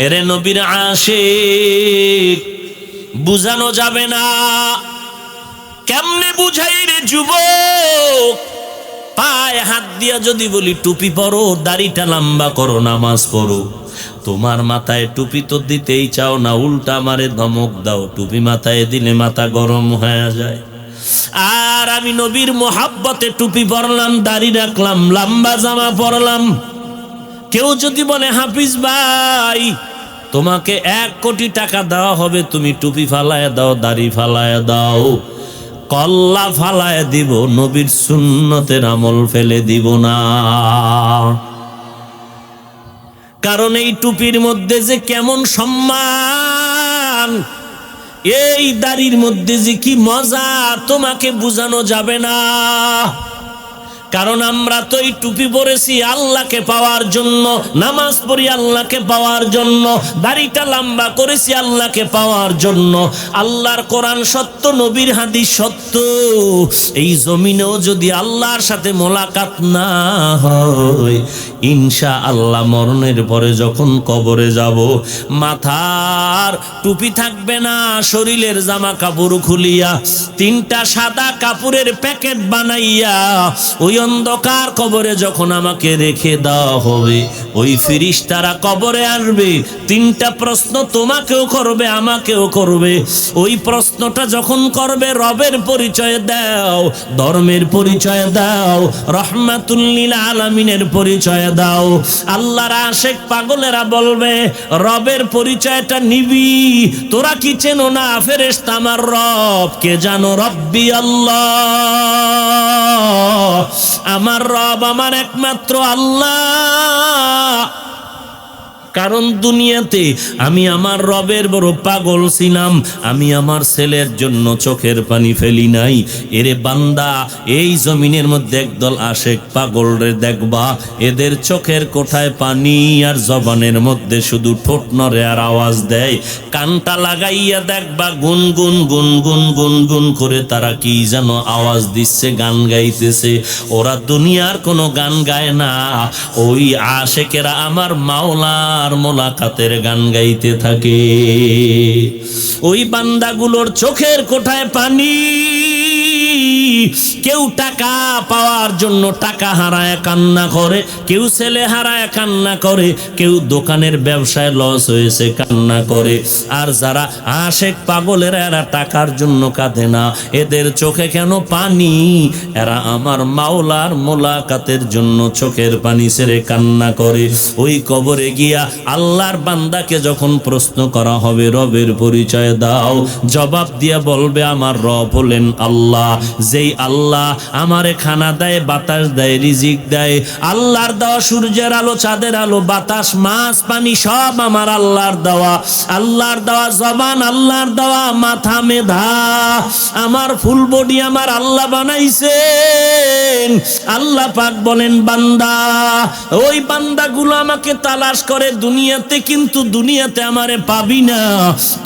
এরে নবীর আশিক, বুঝানো যাবে না। কেমনে বুঝাই রে যুবক? পায়ে হাত দিয়া যদি বলি টুপি পরো, দাড়িটা লম্বা করো, নামাজ পড়ো, তোমার মাথায় টুপি তো দিতেই চাও না, উল্টা আমারে ধমক দাও। টুপি মাথায় দিলে মাথা গরম হয়ে যায়। আর আমি নবীর মোহাব্বতে টুপি পরলাম, দাড়ি রাখলাম, লম্বা জামা পরলাম। কেউ যদি বলে হাফিজ ভাই তোমাকে 1 কোটি টাকা দেওয়া হবে, তুমি টুপি ফালায় দাও, দাড়ি ফালায় দাও, কল্লা ফালায় দিব, নবীর সুন্নতের আমল ফেলে দিব না। কারণ এই টুপির মধ্যে যে কেমন সম্মান, এই দাড়ির মধ্যে যে কি মজা, তোমাকে বুঝানো যাবে না। কারণ আমরা তো এই টুপি পরেছি আল্লাহকে পাওয়ার জন্য, নামাজ পড়ি আল্লাহকে পাওয়ার জন্য, দাড়িটা লম্বা করেছি আল্লাহকে পাওয়ার জন্য। আল্লাহর কোরআন সত্য, নবীর হাদিস সত্য। এই জমিনেও যদি আল্লাহর সাথে মোলাকাত না হয়, ইনশাআল্লাহ মরণের পরে যখন কবরে যাব, মাথার টুপি থাকবে না, শরীরের জামা কাপড় খুলিয়া 3টা সাদা কাপড়ের প্যাকেট বানাইয়া ওই অন্ধকার কবরে যখন আমাকে রেখে দেওয়া হবে, ওই ফেরেশতারা কবরে আসবে, 3টা প্রশ্ন তোমাকেও করবে, আমাকেও করবে। ওই প্রশ্নটা যখন করবে, রবের পরিচয় দাও, ধর্মের পরিচয় দাও, রহমাতুল লিল আলামিনের পরিচয় দাও। আল্লাহর আশিক পাগলেরা বলবে, রবের পরিচয়টা নিবি, তোরা কি চেনো না ফেরেশতা আমার রব কে জানো? রব্বি আল্লাহ, আমার রব আমার একমাত্র আল্লাহ। কারণ দুনিয়াতে আমি আমার রবের বড় পাগল ছিলাম, আমি আমার ছেলের জন্য চোখের পানি ফেলি নাই। এরে বান্দা, এই জমিনের মধ্যে একদল আশেক পাগল রে দেখবা, এদের চোখের কোঠায় পানি আর জবানের মধ্যে শুধু ঠোঁট নড়ে আর আওয়াজ দেয়। কানটা লাগাইয়া দেখবা গুনগুন গুনগুন গুনগুন করে তারা কি যেন আওয়াজ দিচ্ছে, গান গাইতেছে। ওরা দুনিয়ার কোনো গান গায় না, ওই আশেকেরা আমার মাওলার মোলাকাতের গান গাইতে থাকে। ওই বান্দাগুলোর চোখের কোঠায় পানি। কেউ টাকা পাওয়ার জন্য টাকা হারায় কান্না করে, কেউ ছেলে হারায় কান্না করে, কেউ দোকানের ব্যবসায় লস হয়েছে কান্না করে। আর যারা আশেক পাগলেরা, এরা টাকার জন্য কাঁদে না। এদের চোখে কেন পানি? এরা আমার মাওলার মোলাকাতের জন্য চোখের পানি ছেড়ে কান্না করে। ওই কবরে গিয়া আল্লাহর বান্দাকে যখন প্রশ্ন করা হবে, রবের পরিচয় দাও, জবাব দিয়া বলবে আমার রব হলেন আল্লাহ, যে যেই আল্লাহ আমারে খানা দেয়, বাতাস দেয়, রিজিক দেয়, আল্লাহর দেওয়া সূর্যের আলো, চাঁদের আলো, বাতাস, মাছ, পানি সব আমার আল্লাহর দেওয়া। আল্লাহর দেওয়া জবান, আল্লাহর দেওয়া মাথা, মেধা, আমার ফুল বডি আমার আল্লাহ বানাইছেন। আল্লাহ পাক বলেন, বান্দা, ওই বান্দাগুলো আমাকে তালাশ করে দুনিয়াতে, কিন্তু দুনিয়াতে আমারে পাবি না,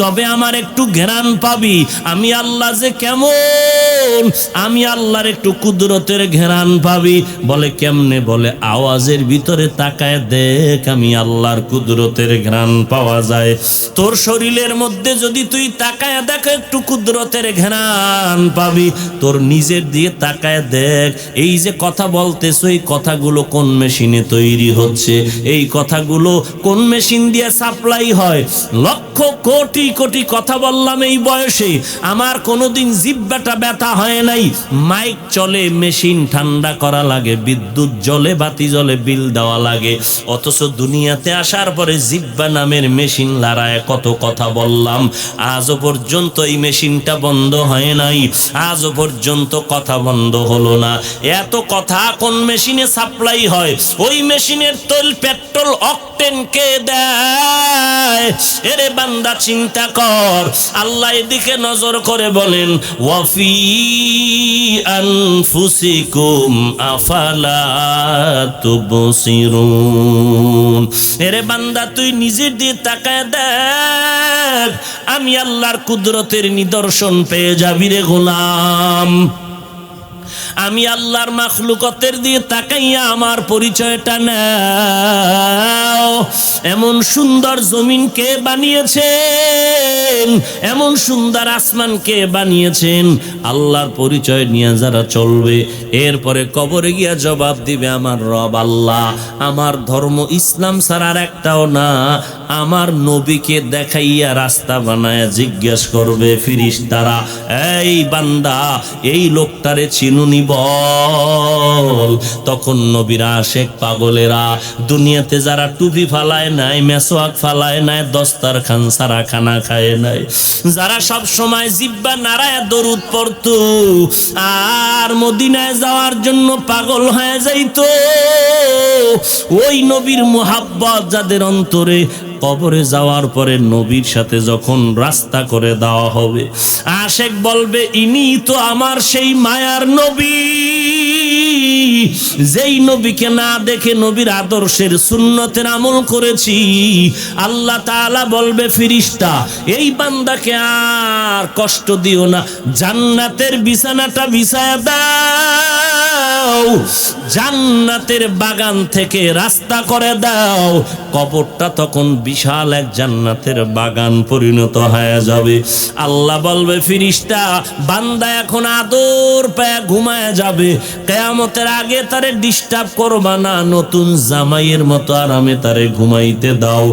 তবে আমার একটু ঘ্রাণ পাবি। আমি আল্লাহ যে কেমন, আমি আল্লাহর একটু কুদরতের ঘ্রাণ পাবি। বলে কেমনে? বলে আওয়াজের ভিতরে তাকায় দেখ, আমি আল্লাহর কুদরতের ঘ্রাণ পাওয়া যায়। তোর শরীরের মধ্যে যদি তুই তাকায় দেখ, একটু কুদরতের ঘ্রাণ পাবি। তোর নিজের দিয়ে তাকায় দেখ, এই যে কথা বলতেছো, এই কথাগুলো কোন মেশিনে তৈরি হচ্ছে? এই কথাগুলো কোন মেশিন দিয়ে সাপ্লাই হয়? লক্ষ কোটি কোটি কথা বললাম এই বয়সে, আমার কোনোদিন জিহ্বাটা ব্যথা হয় নাই। মাইক চলে, মেশিন ঠান্ডা করা লাগে, বিদ্যুৎ জ্বলে, বাতি জ্বলে, বিল দেওয়া লাগে। অথচ দুনিয়াতে আসার পরে জিহ্বা নামের মেশিন লড়ায় কত কথা বললাম, আজও পর্যন্ত এই মেশিনটা বন্ধ হয় নাই, আজও পর্যন্ত কথা বন্ধ হলো না। এত কথা কোন মেশিনে সাপ্লাই হয়? ওই মেশিনের তেল, পেট্রোল, অকটেন কে দেয়? এরে বান্দা চিন্তা কর। আল্লাহ এদিকে নজর করে বলেন, ওয়াফি আনফুসিকুম আফালা তুবসিরুন। এরে বান্দা, তুই নিজের দিয়ে তাকায় দেখ, আমি আল্লাহর কুদরতের নিদর্শন পেয়ে যাবি রে গোলাম। আমি আল্লাহর মাখলুকতের দিয়ে তাকাইয়া আমার পরিচয়টা নাও। এমন সুন্দর জমিন কে বানিয়েছেন? এমন সুন্দর আসমান কে বানিয়েছেন? আল্লাহর পরিচয় নিয়ে যারা চলবে, এরপরে কবরে গিয়া জবাব দিবে, আমার রব আল্লাহ, আমার ধর্ম ইসলাম ছাড়া আর একটাও না। আমার নবীকে দেখাইয়া রাস্তা বানায় জিজ্ঞেস করবে ফেরেশতারা, এই বান্দা, এই লোকটারে চিনুনি বল। তখন নবীরা, আশেক পাগলেরা, দুনিয়াতে যারা টুপি ফালায় নাই, মেসওয়াক ফালায় নাই, দস্তারখান সারা খানা খায় নাই, যারা সব সময় জিহ্বা নাড়ায় দরুদ পড়তো, আর মদিনায় যাওয়ার জন্য পাগল হয়ে যাইতো, ওই নবীর মুহাব্বত যাদের অন্তরে, কবরে যাওয়ার পরে নবীর সাথে যখন রাস্তা করে দেওয়া হবে, আশেক বলবে, ইনি তো আমার সেই মায়ার নবী, যেই নবীকে না দেখে নবীর আদর্শের সুন্নতের আমল করেছি। আল্লাহ তাআলা বলবে, ফেরেশতা, এই বান্দাকে আর কষ্ট দিও না, জান্নাতের বিছানাটা বিছায়া দাও, জান্নাতের বাগান থেকে রাস্তা করে দাও। কবরটা তখন বিশাল এক জান্নাতের বাগান পরিণত হয়ে যাবে। আল্লাহ বলবে, ফেরেশতা, বান্দা এখন আদর পায়া ঘুমায় যাবে, কিয়ামতের আগে তারে ডিস্টার্ব করবা না, নতুন জামাইয়ের মতো আরামে তারে ঘুমাইতে দাও।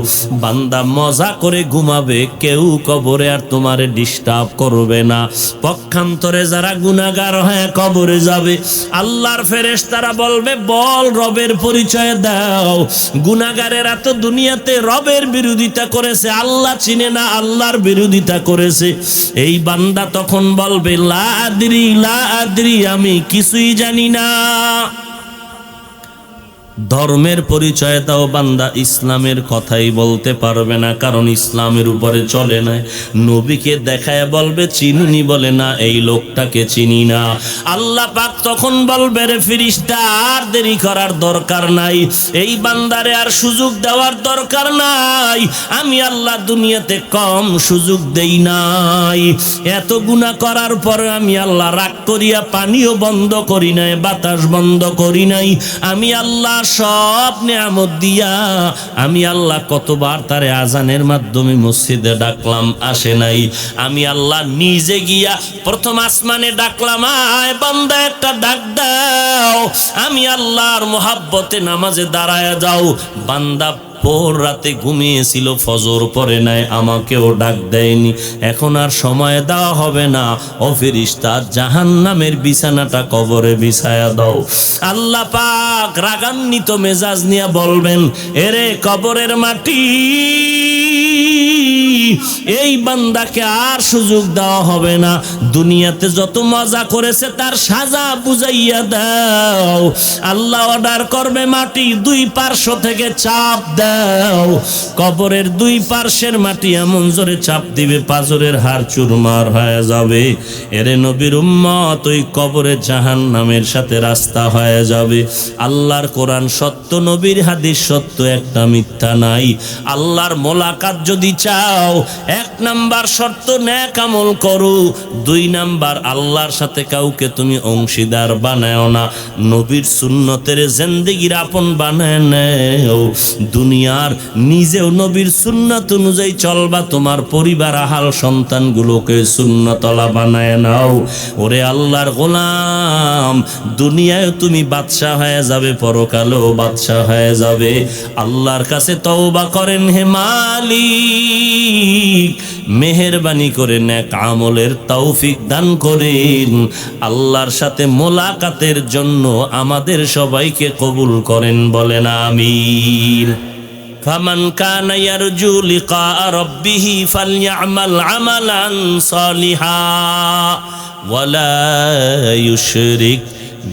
বান্দা মজা করে ঘুমাবে, কেউ কবরে আর তোমারে ডিস্টার্ব করবে না। পক্ষান্তরে যারা গুনাহগার হয়ে কবরে যাবে, আল্লাহর ফেরেশতারা বলবে, বল রবের পরিচয় দাও। গুনাহগারেরা তো দুনিয়াতে রবের বিরোধিতা করেছে, আল্লাহ চিনে না, আল্লাহর বিরোধিতা করেছে। এই বান্দা তখন বলবে, লা আদরি, লা আদরি, আমি কিছুই জানি না। ধর্মের পরিচয় দাও, বান্দা ইসলামের কথাই বলতে পারবে না, কারণ ইসলামের উপরে চলে না। নবীকে দেখায় বলবে, চিনুনি? বলে না, এই লোকটাকে চিনি না। আল্লাহ পাক তখন বলবে, রে ফেরেশতা, আর দেরি করার দরকার নাই, এই বান্দারে আর সুযোগ দেওয়ার দরকার নাই। আমি আল্লাহ দুনিয়াতে কম সুযোগ দেই নাই, এত গুনাহ করার পর আমি আল্লাহ রাগ করিয়া পানিও বন্ধ করি নাই, বাতাস বন্ধ করি নাই। আমি আল্লাহ সব নিয়ামত দিয়া আমি আল্লাহ কতবার তারে আজানের মাধ্যমে মসজিদে ডাকলাম, আসে নাই। আমি আল্লাহ নিজে গিয়া প্রথম আসমানে ডাকলাম, আয় বান্দা একটা ডাক দাও। আমি আল্লাহর মোহাব্বতে নামাজে দাঁড়ায় যাও। বান্দা ভোর রাতে ঘুমিয়েছিল, ফজর পরে নাই, আমাকেও ডাক দেয়নি, এখন আর সময় দেওয়া হবে না। ও ফেরেশতা, জাহান্নামের বিছানাটা কবরে বিছায়া দাও। আল্লাহ পাক রাগান্বিত মেজাজ নিয়ে বলবেন, এরে কবরের মাটি, এই বান্দাকে আর সুযোগ দেওয়া হবে না। দুনিয়াতে যত মজা করেছে তার সাজা বুঝাইয়া দাও। আল্লাহ অর্ডার করবে, মাটি দুই পার্শ্ব থেকে চাপ দাও। কবরের দুই পার্শ্বের মাটি এমন জোরে চাপ দিবে পাঁজরের হাড় চুরমার হয়ে যাবে। এরে নবীর উম্মত, ওই কবরে জাহান্নামের সাথে রাস্তা হয়ে যাবে। আল্লাহর কোরআন সত্য, নবীর হাদিস সত্য, একটা মিথ্যা নাই। আল্লাহর মোলাকাত যদি চাও, 1 নাম্বার শর্ত নেক আমল করো। 2 নাম্বার আল্লাহর সাথে কাউকে তুমি অংশীদার বানাও না, নবীর সুন্নতের জিন্দেগির আপন বানায় নাও। দুনিয়ার নিজেও নবীর সুন্নাত অনুযায়ী চলবা, তোমার পরিবার আহাল সন্তানগুলোকে সুন্নতলা বানায় নাও। ওরে আল্লাহর গোলাম, দুনিয়ায় তুমি বাদশা হয়ে যাবে, পরকালেও বাদশা হয়ে যাবে। আল্লাহর কাছে তওবা করেন, হে মালিক মেহেরবানি করে নেক আমলের তৌফিক দান করেন। আল্লাহর সাথে মোলাকাতের জন্য আমাদের সবাইকে কবুল করেন, বলেন আমিন। ফামান কানা ইয়ারজু লিকা রাব্বিহি ফালইআমাল আমালান সালিহা ওয়ালা ইউশরিক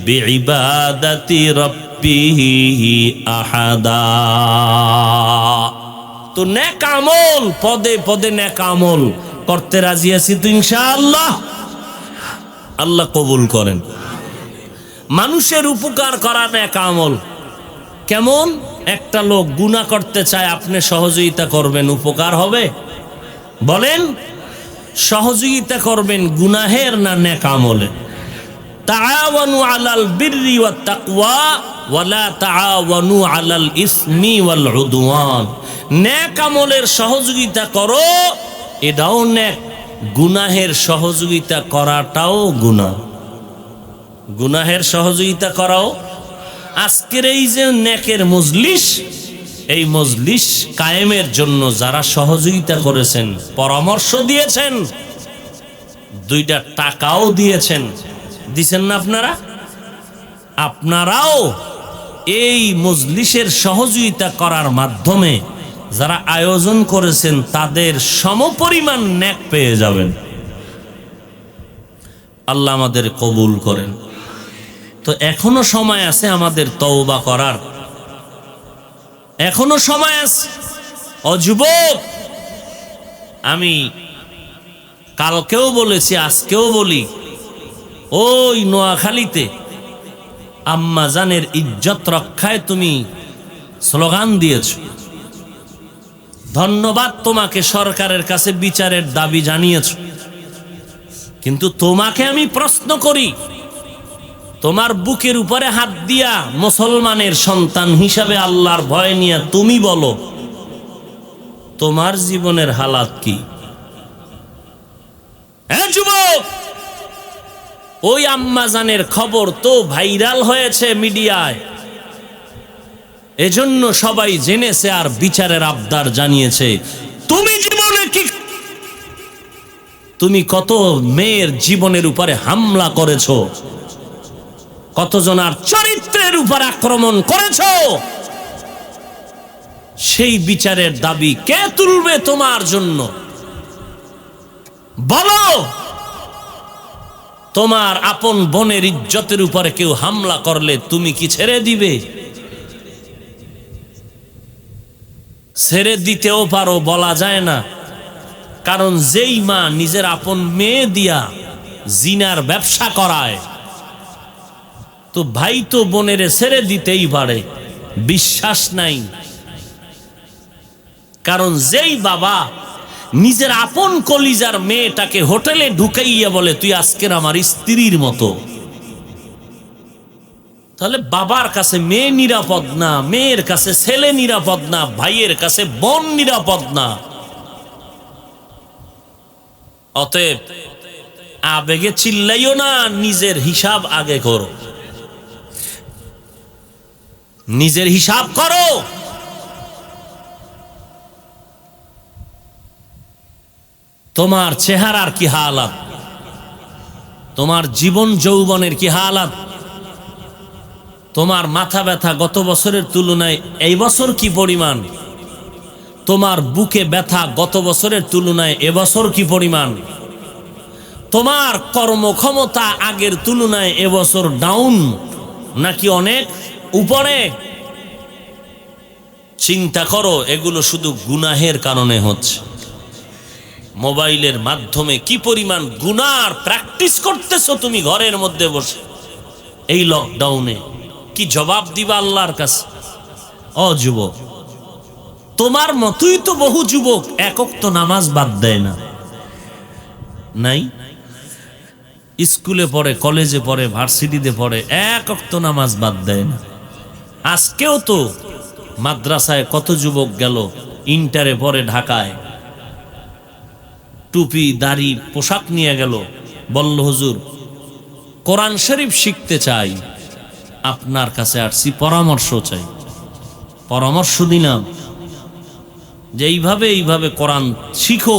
বিইবাদাতি রাব্বিহি আহাদা। তো নেক আমল, পদে পদে নেক আমল করতে রাজি আছি তো ইনশাআল্লাহ। আল্লাহ কবুল করেন। মানুষের উপকার করা নেক আমল। কেমন? একটা লোক গুনাহ করতে চায়, আপনি সহযোগিতা করবেন, উপকার হবে? বলেন, সহযোগিতা করবেন গুনাহের না নেক আমলে? তাআওয়ানু আলাল বিররি ওয়াত তাকওয়া ওয়ালা তাআওয়ানু আলাল ইসমি ওয়াল উদওয়ান। নেক আমলের সহযোগিতা করো, এটাও নেক। গুনাহের সহযোগিতা করাটাও গুনাহ। গুনাহের সহযোগিতা করাও। আজকের এই যে নেকের মজলিস, এই মজলিস কায়েমের জন্য যারা সহযোগিতা করেছেন, পরামর্শ দিয়েছেন, 2টা টাকাও দিয়েছেন, দিছেন না আপনারা? আপনারাও এই মজলিসের সহযোগিতা করার মাধ্যমে যারা আয়োজন করেছেন তাদের সমপরিমাণ নেক পেয়ে যাবেন। আল্লাহ আমাদের কবুল করেন। তো এখনো সময় আছে আমাদের তওবা করার, এখনো সময় আছে। ও যুবক, আমি কালকেও বলেছি, আজকেও বলি, ওই নোয়াখালীতে আম্মা জানের ইজ্জত রক্ষায় তুমি স্লোগান দিয়েছ, ধন্যবাদ তোমাকে। সরকারের কাছে বিচারের দাবি জানিয়েছ। কিন্তু তোমাকে আমি প্রশ্ন করি, তোমার বুকের উপরে হাত দিয়া মুসলমানের সন্তান হিসাবে আল্লাহর ভয় নিয়ে তুমি বলো, তোমার জীবনের হালাত কি? হ্যাঁ যুবক, ওই আম্মা জানের খবর তো ভাইরাল হয়েছে মিডিয়ায়, এজন্য সবাই জেনেছে আর বিচারের আবদার জানিয়েছে। তুমি জীবনে কি, তুমি কত মেয়ের জীবনের উপরে হামলা করেছো, কতজনার চরিত্রের উপর আক্রমণ করেছো, সেই বিচারের দাবি কে তুলবে তোমার জন্য? বলো, তোমার আপন বোনের ইজ্জতের উপরে কেউ হামলা করলে তুমি কি ছেড়ে দিবে? ছেড়ে দিতেও পারো, বলা যায় না। কারণ যেই মা নিজের আপন মেয়ে দিয়া জিনার ব্যবসা করায়, তো ভাই তো বোনের ছেড়ে দিতেই পারে, বিশ্বাস নাই। কারণ যেই বাবা নিজের আপন কলিজার মেয়েটাকে হোটেলে ঢুকাইয়া বলে তুই আজকের আমার স্ত্রীর মতো, তাহলে বাবার কাছে মেয়ে নিরাপদ না, মেয়ের কাছে ছেলে নিরাপদ না, ভাইয়ের কাছে বোন নিরাপদ না। অতএব আবেগে চিল্লাইও না, নিজের হিসাব আগে করো, নিজের হিসাব করো। তোমার চেহারার কি হালাত, তোমার জীবন যৌবনের কি হালাত, তোমার মাথা ব্যথা গত বছরের তুলনায় এই বছর কি পরিমাণ, তোমার বুকে ব্যথা গত বছরের তুলনায় এবছর কি পরিমাণ? তোমার কর্মক্ষমতা আগের তুলনায় এবছর ডাউন নাকি অনেক উপরে? চিন্তা করো, এগুলো শুধু গুনাহের কারণে হচ্ছে। মোবাইলের মাধ্যমে কি পরিমাণ গুনার প্র্যাকটিস করতেছো তুমি ঘরের মধ্যে বসে এই লকডাউনে, কি জবাব দিবা আল্লাহর কাছে? ও যুবক, তোমার মতোই তো বহু যুবক এক ওয়াক্ত নামাজ বাদ দেয় না। নাই? স্কুলে পড়ে, কলেজে পড়ে, ভার্সিটিতে পড়ে, এক ওয়াক্ত নামাজ বাদ দেয় না। আজকেও তো মাদ্রাসায় কত যুবক গেল, ইন্টারে পড়ে ঢাকায়, টুপি দাড়ি পোশাক নিয়ে গেল, বলল হুজুর কোরআন শরীফ শিখতে চাই, আপনার কাছে আসছি, পরামর্শ চাই। পরামর্শ দিলাম যে এইভাবে কোরআন শিখো,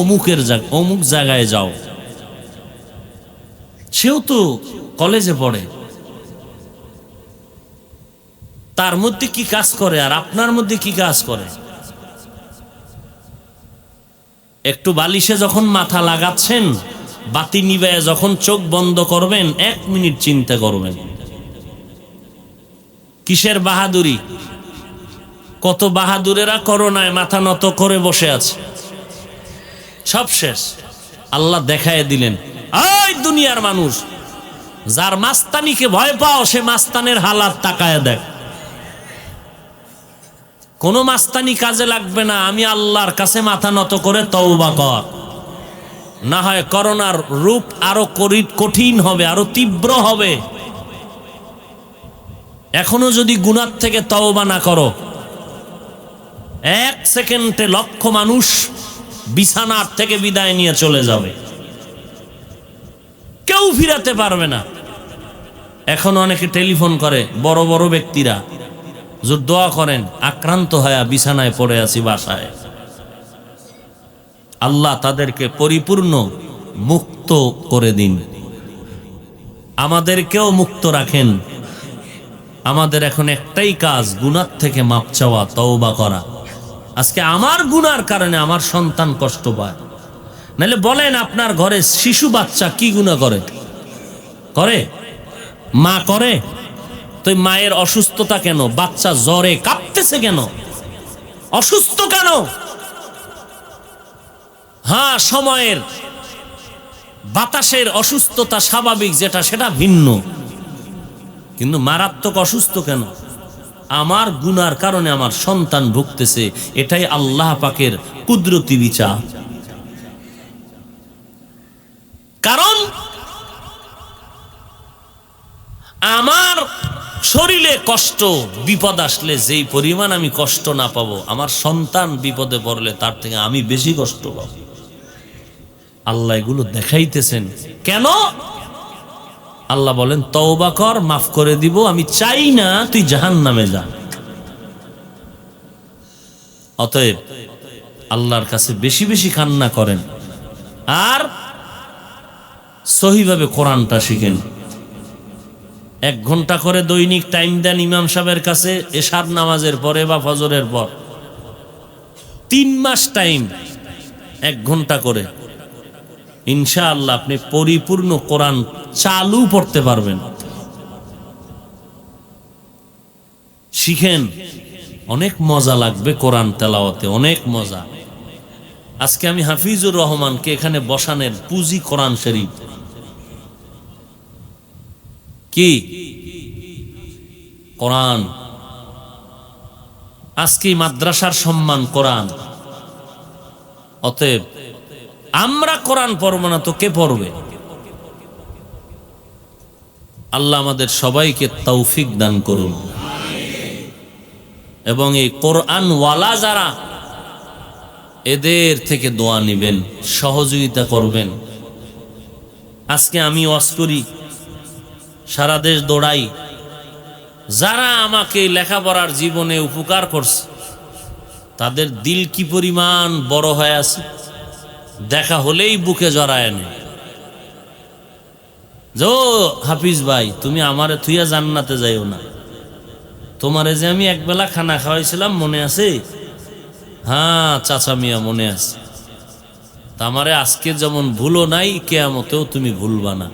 অমুক জায়গায় যাও। সেও তো কলেজে পড়ে, তার মধ্যে কি কাজ করে আর আপনার মধ্যে কি কাজ করে? একটু বালিশে যখন মাথা লাগাচ্ছেন, বাতি নিভায় যখন চোখ বন্ধ করবেন, 1 মিনিট চিন্তা করবেন কিসের বাহাদুরি। কত বাহাদুরেরা করোনায় মাথা নত করে বসে আছে, সব শেষ। আল্লাহ দেখায় দিলেন, ওই দুনিয়ার মানুষ, যার মাস্তানিকে ভয় পাও সে মাস্তানের হালাত তাকায় দেখ। কোনো মাস্তানি কাজে লাগবে না, আমি আল্লাহর কাছে মাথা নত করে তওবা কর, না হয় করোনার রূপ আরো কঠিন হবে, আরো তীব্র হবে। এখনো যদি গুনাহ থেকে তওবা না করো, 1 সেকেন্ডে লক্ষ মানুষ বিছানার থেকে বিদায় নিয়ে চলে যাবে, কেউ ফিরাতে পারবে না। এখন অনেকে টেলিফোন করে, বড় বড় ব্যক্তিরা, যে দোয়া করেন, আক্রান্ত হয়ে বিছানায় পড়ে আছি বাসায়, আল্লাহ তাদেরকে পরিপূর্ণ মুক্ত করে দিন, আমাদেরকেও মুক্ত রাখেন। আমাদের এখন একটাই কাজ, গুনাহ থেকে মাপ চাওয়া, তওবা করা। আজকে আমার গুনার কারণে আমার সন্তান কষ্ট পায়। নাহলে বলেন, আপনার ঘরে শিশু বাচ্চা কি গুনাহ করে? মা করে? তো মায়ের অসুস্থতা কেন? বাচ্চা জ্বরে কাঁপতেছে কেন? অসুস্থ কেন? হ্যাঁ, সময়ের বাতাসের অসুস্থতা স্বাভাবিক, যেটা সেটা ভিন্ন, কিন্তু মারাত্মক অসুস্থ কেন? আমার গুনার কারণে আমার সন্তান ভুগতেছে, এটাই আল্লাহ পাকের কুদরতি বিচার। কারণ আমার শরীরে কষ্ট, বিপদ আসলে যেই পরিমাণ আমি কষ্ট না পাবো, আমার সন্তান বিপদে পড়লে তার থেকে আমি বেশি কষ্ট পাবো। আল্লাহ এগুলো দেখাইতেছেন কেন? আল্লাহ বলেন, তওবা কর, মাফ করে দিব, আমি চাই না তুই জাহান্নামে যা। অতএব আল্লাহর কাছে বেশি বেশি কান্না করেন, আর সহিভাবে কোরআনটা শিখেন। 1 ঘন্টা করে দৈনিক টাইম দেন ইমাম সাহেবের কাছে, এশার নামাজের পরে বা ফজরের পর। 3 মাস টাইম, 1 ঘন্টা করে, ইনশাআল্লাহ আপনি পরিপূর্ণ কোরআন চালু পড়তে পারবেন। শিখেন, অনেক মজা লাগবে কোরআন তেলাওয়াতে, অনেক মজা। আজকে আমি হাফিজুর রহমানকে এখানে বসানের পুঁজি কোরআন শরীফ। কি কোরআন? আজকে মাদ্রাসার সম্মান কোরআন। অতএব আমরা কোরআন পড়ব না তো কে পড়বে? আল্লাহ আমাদের সবাইকে তৌফিক দান করুন, এবং এই কোরআন ওয়ালা যারা, এদের থেকে দোয়া নেবেন, সহযোগিতা করবেন। আজকে আমি ওয়াজ করি, সারা দেশ দৌড়াই, যারা আমাকে লেখাপড়ার জীবনে উপকার করছে, তাদের দিল কি পরিমাণ বড় হয়ে আছে, দেখা হলেই বুকে জড়ায় নেয়। যো হাফিজ ভাই, তুমি আমারে থুইয়া জান্নাতে যাইও না, তোমারে যে আমি একবেলা খানা খাওয়াইছিলাম মনে আছে? হ্যাঁ চাচা মিয়া মনে আছে, তা আমারে আজকে যেমন ভুলো নাই কিয়ামতেও তুমি ভুলবা না।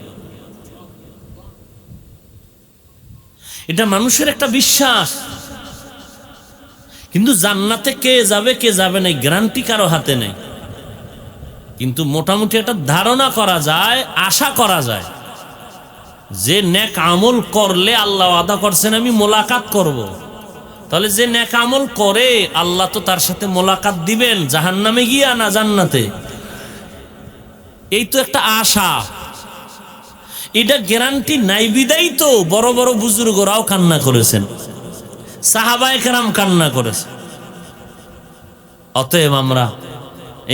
এটা মানুষের একটা বিশ্বাস, কিন্তু জান্নাতে কে যাবে না গ্যারান্টি কারো হাতে নেই। কিন্তু মোটামুটি একটা ধারণা করা যায়, আশা করা যায় যে নেক আমল করলে আল্লাহ ওয়াদা করছেন আমি মোলাকাত করব। তাহলে যে নেক আমল করে আল্লাহ তো তার সাথে মোলাকাত দিবেন, জাহান্নামে গিয়া না জান্নাতে। এই তো একটা আশা, এটা গ্যারান্টি নাই বিদায় তো বড় বড় বুজুর্গরাও কান্না করেছেন, সাহাবায়ে কেরাম কান্না করেছে। অতএব আমরা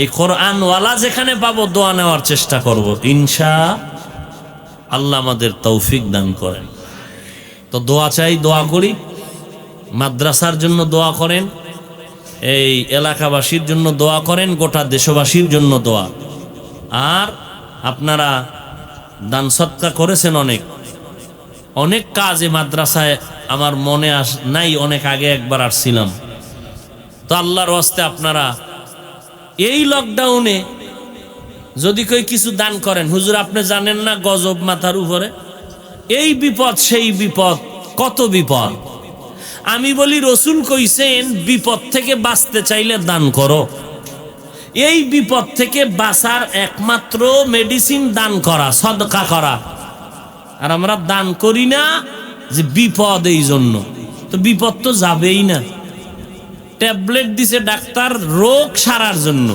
এই কোরআনওয়ালা যেখানে পাবো দোয়া নেওয়ার চেষ্টা করব, ইনশাআল্লাহ আমাদের তৌফিক দান করেন। তো দোয়া চাই, দোয়া করি। মাদ্রাসার জন্য দোয়া করেন, এই এলাকাবাসীর জন্য দোয়া করেন, গোটা দেশবাসীর জন্য দোয়া। আর আপনারা দান সৎকার করেছেন অনেক অনেক কাজে মাদ্রাসায় আমার মনে নাই, অনেক আগে একবার আসছিলাম। তো আল্লাহর ওয়াস্তে আপনারা এই লকডাউনে যদি কেউ কিছু দান করেন, হুজুর আপনি জানেন না গজব মাথার উপরে, এই বিপদ সেই বিপদ, কত বিপদ। আমি বলি রসুল কইছেন বিপদ থেকে বাঁচতে চাইলে দান করো। এই বিপদ থেকে বাঁচার একমাত্র মেডিসিন দান করা, সদকা করা। আর আমরা দান করি না যে বিপদ, এই জন্য তো বিপদ তো যাবেই না। ট্যাবলেট দিছে ডাক্তার রোগ সারার জন্য,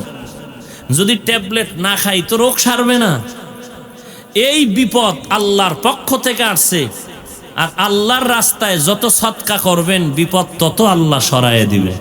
যদি ট্যাবলেট না খাই তো রোগ সারবে না। এই বিপদ আল্লাহর পক্ষ থেকে আসছে, আর আল্লাহর রাস্তায় যত সদকা করবেন বিপদ তত আল্লাহ সরায়ে দিবে।